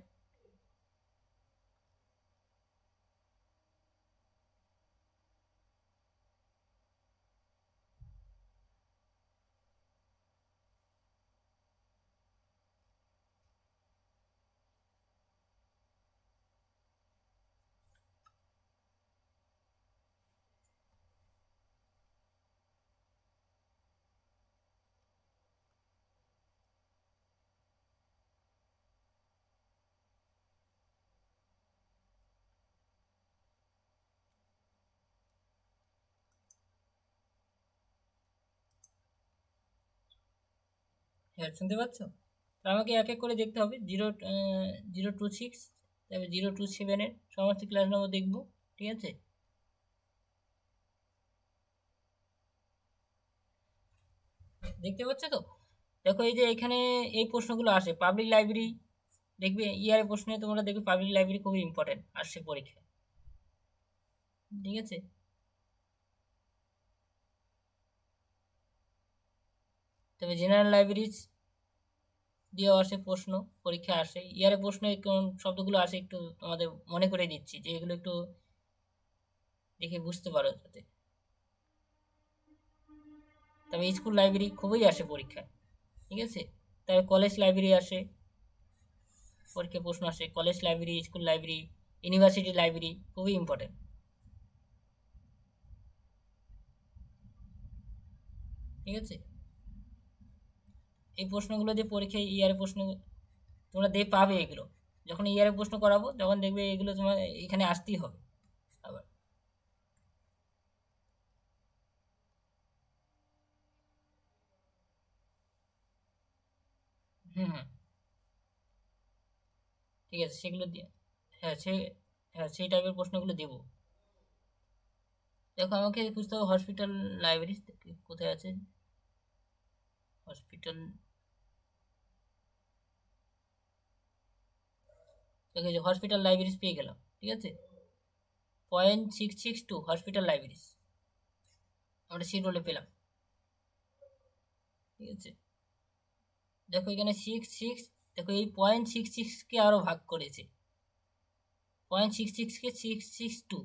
B: হ্যাঁ শুনতে পাচ্ছ? তো আমাকে এক এক করে দেখতে হবে। 026, তারপরে 027-এর সমস্ত ক্লাস নম্বর দেখবো, ঠিক আছে। দেখতে পাচ্ছ তো? দেখো এই যে এখানে এই প্রশ্নগুলো আসে পাবলিক লাইব্রেরি, দেখবে ইয়ারের প্রশ্নে তোমরা দেখবে পাবলিক লাইব্রেরি খুবই ইম্পর্টেন্ট আসছে পরীক্ষায়, ঠিক আছে। তবে জেনারেল লাইব্রেরিজ দিয়েও আসে প্রশ্ন, পরীক্ষা আসে। ইয়ারের প্রশ্নে কোন শব্দগুলো আসে একটু তোমাদের মনে করে দিচ্ছি, যে এগুলো একটু দেখে বুঝতে পারো যাতে। তবে স্কুল লাইব্রেরি খুবই আসে পরীক্ষায়, ঠিক আছে। তবে কলেজ লাইব্রেরি আসে, পরীক্ষায় প্রশ্ন আসে। College library, school library, university library খুবই ইম্পর্টেন্ট। ঠিক আছে, এই প্রশ্নগুলো দিয়ে পরীক্ষায় ইয়ারের প্রশ্ন তোমরা পাবে। এগুলো যখন ইয়ারের প্রশ্ন করাবো তখন দেখবে এগুলো তোমার এখানে আসতেই হবে আবার। হুম হুম, ঠিক আছে, সেগুলো দিয়ে, হ্যাঁ হ্যাঁ সেই টাইপের প্রশ্নগুলো দেবো। দেখো আমাকে খুঁজতে হবে হসপিটাল লাইব্রেরি কোথায় আছে, হসপিটাল, দেখো যে হসপিটাল লাইব্রেরিজ পেয়ে গেলাম। ঠিক আছে, 0.662 হসপিটাল লাইব্রেরিজ আমরা শিডিউলে পেলাম। ঠিক আছে, দেখো এখানে 6 দেখো এই 0.66কে আরও ভাগ করেছে, 0.66কে 662।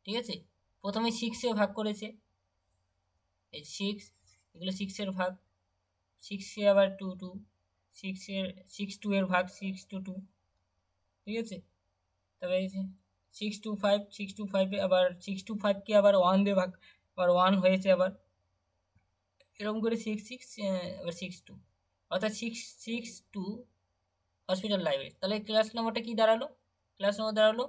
B: ঠিক আছে, প্রথমে 6-এ ভাগ করেছে, এই 6, এগুলো 6-এর ভাগ, 6-এ আবার 2 6-2 এর ভাগ 6 to 2। ঠিক আছে, তবে এই যে 6 to 5 আবার 6 to 5কে আবার 1 দিয়ে ভাগ, আবার 1 হয়েছে আবার, এরকম করে 6 আবার 6 2, অর্থাৎ 6 6 2 হসপিটাল লাইব্রেরি। তাহলে ক্লাস নম্বরটা কি দাঁড়ালো, ক্লাস নম্বর দাঁড়ালো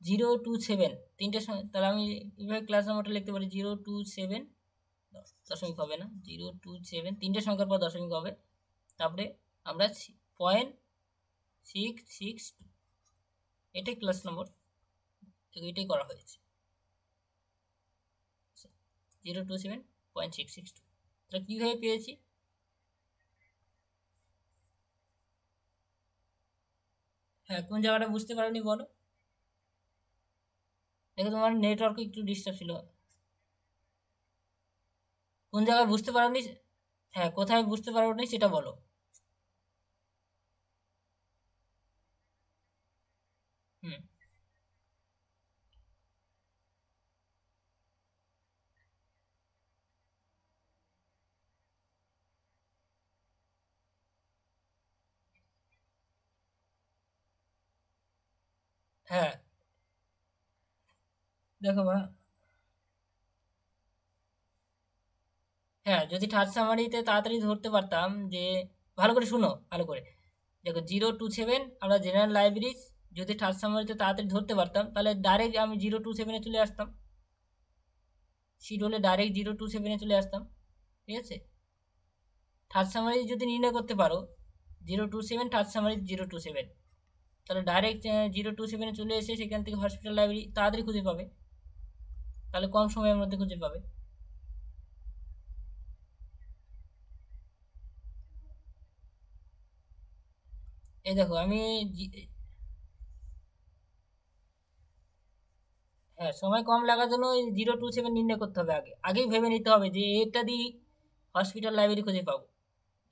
B: 027, তিনটে সময়। তাহলে আমি এইভাবে ক্লাস নম্বরটা লিখতে পারি 027, দশমিক হবে না, 027 তিনটে সংখ্যার পর দশমিক হবে, তারপরে আমরা 0.662, এটাই ক্লাস নম্বর, এটাই করা হয়েছে 027.662। তাহলে কীভাবে পেয়েছি, হ্যাঁ কোন জায়গাটা বুঝতে পারোনি বলো, দেখো তোমার নেটওয়ার্ক একটু ডিস্টার্ব ছিল, কোন জায়গায় বুঝতে পারোনি, হ্যাঁ কোথায় বুঝতে পারোনি সেটা বলো। হুম, হ্যাঁ দেখো হ্যাঁ যদি থার্ড সামারিতে তাড়াতাড়ি ধরতে পারতাম যে, ভালো করে শুনো ভালো করে, দেখো 027 আমরা জেনারেল লাইব্রেরিজ যদি থার্ড সামারিতে তাড়াতাড়ি ধরতে পারতাম তাহলে ডাইরেক্ট আমি 027-এ চলে আসতাম, শিডিউলে ডাইরেক্ট 027-এ চলে আসতাম। ঠিক আছে, থার্ড সামারি যদি নির্ণয় করতে পারো 027 থার্ড সামারি 027, তাহলে ডাইরেক্ট 027-এ চলে এসে সেখান থেকে হসপিটাল লাইব্রেরি তাড়াতাড়ি খুঁজে পাবে, তাহলে কম সময়ের মধ্যে খুঁজে পাবে। এই দেখো আমি হ্যাঁ সময় কম লাগার জন্য 027 নির্ণয় করতে হবে, আগেই ভেবে নিতে হবে যে এটা দিয়ে হসপিটাল লাইব্রেরি খুঁজে পাবো,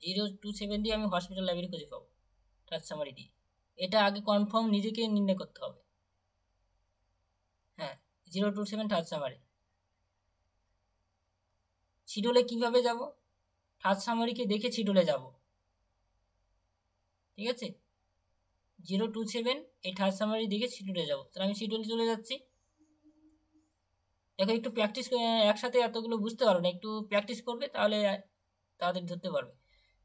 B: 027 দিয়ে আমি হসপিটাল লাইব্রেরি খুঁজে পাবো টাচ সামারি দিয়ে, এটা আগে কনফার্ম নিজেকে নির্ণয় করতে হবে। হ্যাঁ 027 টাচ সামারি শিডিউলে কীভাবে যাব, টাচ সামারিকে দেখে শিডিউলে যাব। ঠিক আছে, 027 এই থার্ড সামারি দেখে শিডিউলে যাব, তাহলে আমি শিডিউলে চলে যাচ্ছি। দেখো একটু প্র্যাকটিস, একসাথে এতগুলো বুঝতে পারো না, একটু প্র্যাকটিস করবে তাহলে তাড়াতাড়ি ধরতে পারবে।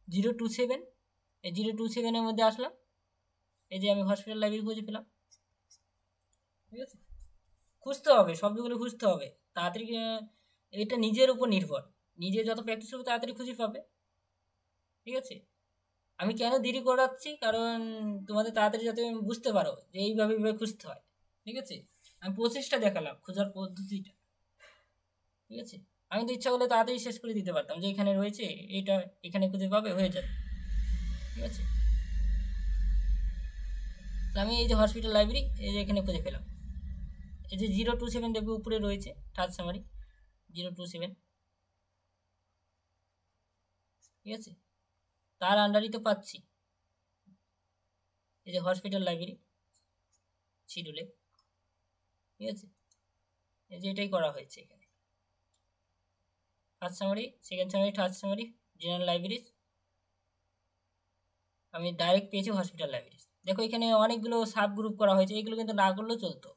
B: 027, এই 027-এর মধ্যে আসলাম, এই যে আমি হসপিটাল লাইব্রেরি খুঁজে পেলাম। ঠিক আছে, খুঁজতে হবে শব্দগুলো, খুঁজতে হবে তাড়াতাড়ি, এটা নিজের উপর নির্ভর, নিজে যত প্র্যাকটিস করবে তাড়াতাড়ি খুঁজে পাবে। ঠিক আছে, আমি কেন দেরি করাচ্ছি, কারণ তোমাদের তাড়াতাড়ি যাতে বুঝতে পারো যে এইভাবে এইভাবে খুঁজতে হয়। ঠিক আছে, আমি প্রসেসটা দেখালাম খোঁজার পদ্ধতিটা। ঠিক আছে, আমি তো ইচ্ছা করলে তাড়াতাড়ি শেষ করে দিতে পারতাম যে এখানে রয়েছে এটা, এখানে খুঁজে পাবে, হয়ে যাবে। ঠিক আছে, তো আমি এই যে হসপিটাল লাইব্রেরি এই যে এখানে খুঁজে পেলাম, এই যে 027 দেখবে উপরে রয়েছে থার্ড সামারি 027। ঠিক আছে, তার আন্ডারই তো পাচ্ছি এই যে হসপিটাল লাইব্রেরি শিডিউলে। ঠিক আছে, এই যে এটাই করা হয়েছে এখানে, first summary, second summary, third summary, general libraries, আমি ডাইরেক্ট পেয়েছি হসপিটাল লাইব্রেরিজ। দেখো এখানে অনেকগুলো সাব গ্রুপ করা হয়েছে, এগুলো কিন্তু না করলেও চলতো।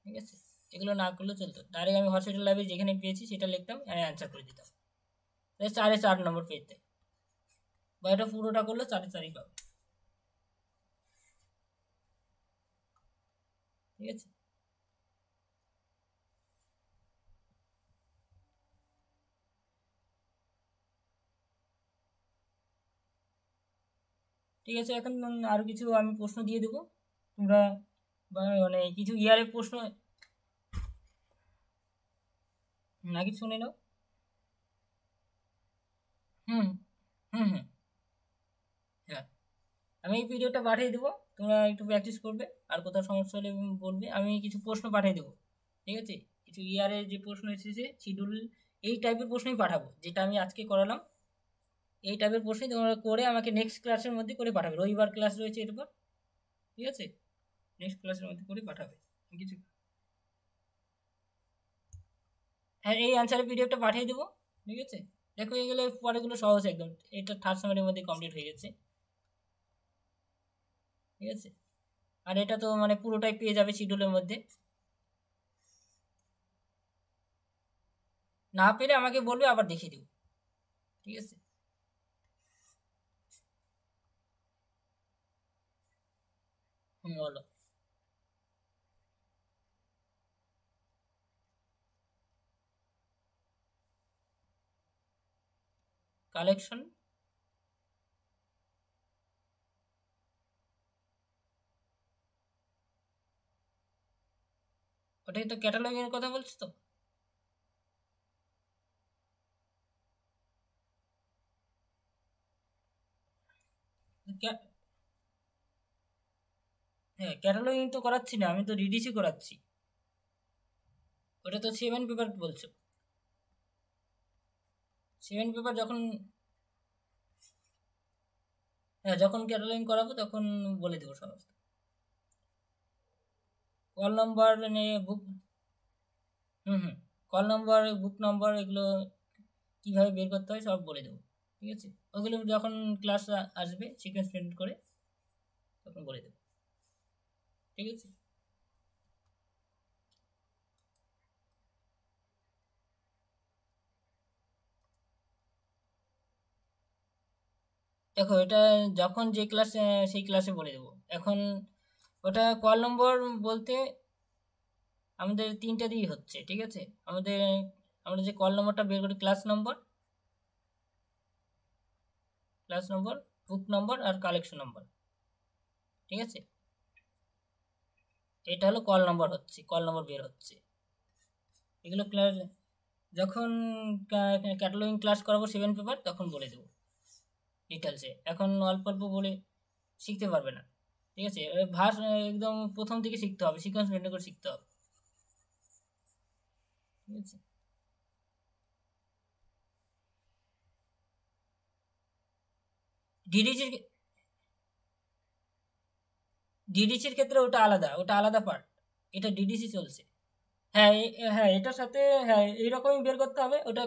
B: ঠিক আছে, এগুলো না করলেও চলতো, ডাইরেক্ট আমি হসপিটাল লাইব্রেরি যেখানে পেয়েছি সেটা লিখতাম আর অ্যান্সার করে দিতাম, 4 নম্বর পেতে, বা এটা পুরোটা করলে 4 পাবে। ঠিক আছে, ঠিক আছে। এখন আরো কিছু আমি প্রশ্ন দিয়ে দেবো, তোমরা মানে কিছু ইয়ারের প্রশ্ন নাকি শুনে নাও। হুম হুম হুম হ্যাঁ, আমি এই ভিডিওটা পাঠিয়ে দেবো, তোমরা একটু প্র্যাকটিস করবে, আর কোথাও সমস্যা হলে বলবে। আমি কিছু প্রশ্ন পাঠিয়ে দেবো, ঠিক আছে, কিছু ইয়ারের যে প্রশ্ন এসেছে শিডিউল এই টাইপের প্রশ্নই পাঠাবো, যেটা আমি আজকে করালাম এই টাইপের প্রশ্নই তোমরা করে আমাকে নেক্সট ক্লাসের মধ্যে করে পাঠাবে। রবিবার ক্লাস রয়েছে এরপর, ঠিক আছে, নেক্সট ক্লাসের মধ্যে করে পাঠাবে কিছু। হ্যাঁ, এই অ্যান্সারের পিডিএফটা পাঠিয়ে দেবো, ঠিক আছে। দেখো এগুলো পরেগুলো সহজ একদম, এটা থার্ড সামারির মধ্যে কমপ্লিট হয়ে গেছে, ঠিক আছে। আর এটা তো মানে পুরোটাই পেয়ে যাবে শিডিউলের মধ্যে, না পেলে আমাকে বলবে, আবার দেখিয়ে দেবো, ঠিক আছে। বলো। কালেকশন, ওটাই তো ক্যাটালগের কথা বলছো তো। হ্যাঁ, ক্যাটালগিং তো করাচ্ছি না, আমি তো রিডিসি করাচ্ছি। ওটা তো 7 পেপার বলছো, 7 পেপার যখন, হ্যাঁ যখন ক্যাটালগিং করাবো তখন বলে দেবো সমস্ত কল নম্বর নিয়ে বুক। হুম, কল নম্বর, বুক নম্বর, এগুলো কীভাবে বের করতে হয় সব বলে দেবো, ঠিক আছে। ওগুলো যখন ক্লাস আসবে সিকোয়েন্স মেনটেন করে তখন বলে দেবো, ঠিক আছে। দেখো এটা যখন যে ক্লাসে, সেই ক্লাসে বলে দেবো। এখন ওটা কল নম্বর বলতে আমাদের 3টা দিয়েই হচ্ছে, ঠিক আছে। আমরা যে কল নম্বরটা বের করি, ক্লাস নম্বর, বুক নম্বর আর কালেকশন নম্বর, ঠিক আছে। এটা হলো কল নম্বর, কল নম্বর বের হচ্ছে। এগুলো ক্লাস যখন ক্যাটালগিং ক্লাস করাবো 7 পেপার তখন বলে দেবো ডিটেলসে, এখন অল্প অল্প বলে শিখতে পারবে না, ঠিক আছে। ভাস একদম প্রথম থেকে শিখতে হবে, সিকোয়েন্স মেনটেন করে শিখতে হবে, ঠিক আছে। ডিডিসির ডিডিসির ক্ষেত্রে ওটা আলাদা, ওটা আলাদা পার্ট, এটা ডিডিসি চলছে। হ্যাঁ হ্যাঁ, এটার সাথে, হ্যাঁ এইরকমই বের করতে হবে। ওটা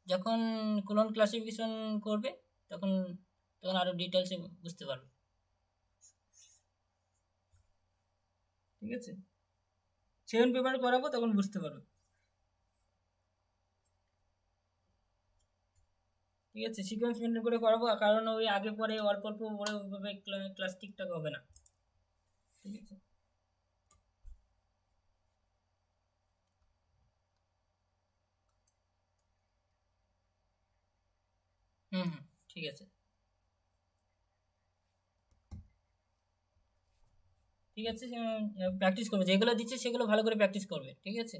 B: যখন কোলন ক্লাসিফিকেশন করবে তখন তখন আরো ডিটেলসে বুঝতে পারবে, ঠিক আছে। 7 পেপার করাবো তখন বুঝতে পারবে, ঠিক আছে। সিকোয়েন্স মেনটেন করে করাবো, কারণ ওই আগে পরে অল্প অল্প পরে ওইভাবে ক্লাস ঠিকঠাক হবে না, ঠিক আছে। হুম, ঠিক আছে, ঠিক আছে। প্র্যাকটিস করবে, যেগুলো দিচ্ছে সেগুলো ভালো করে প্র্যাকটিস করবে, ঠিক আছে।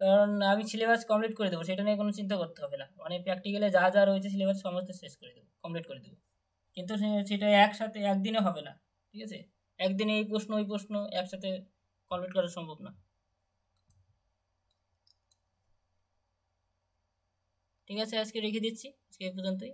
B: কারণ আমি সিলেবাস কমপ্লিট করে দেবো, সেটা নিয়ে কোনো চিন্তা করতে হবে না। মানে প্র্যাকটিক্যালে যা যা রয়েছে সিলেবাস সমস্ত শেষ করে দেবো, কমপ্লিট করে দেবো। কিন্তু সেটা একসাথে একদিনে হবে না, ঠিক আছে। একদিনে এই প্রশ্ন ওই প্রশ্ন একসাথে কমপ্লিট করা সম্ভব না, ঠিক আছে। আজকে রেখে দিচ্ছি, আজকে এই পর্যন্তই।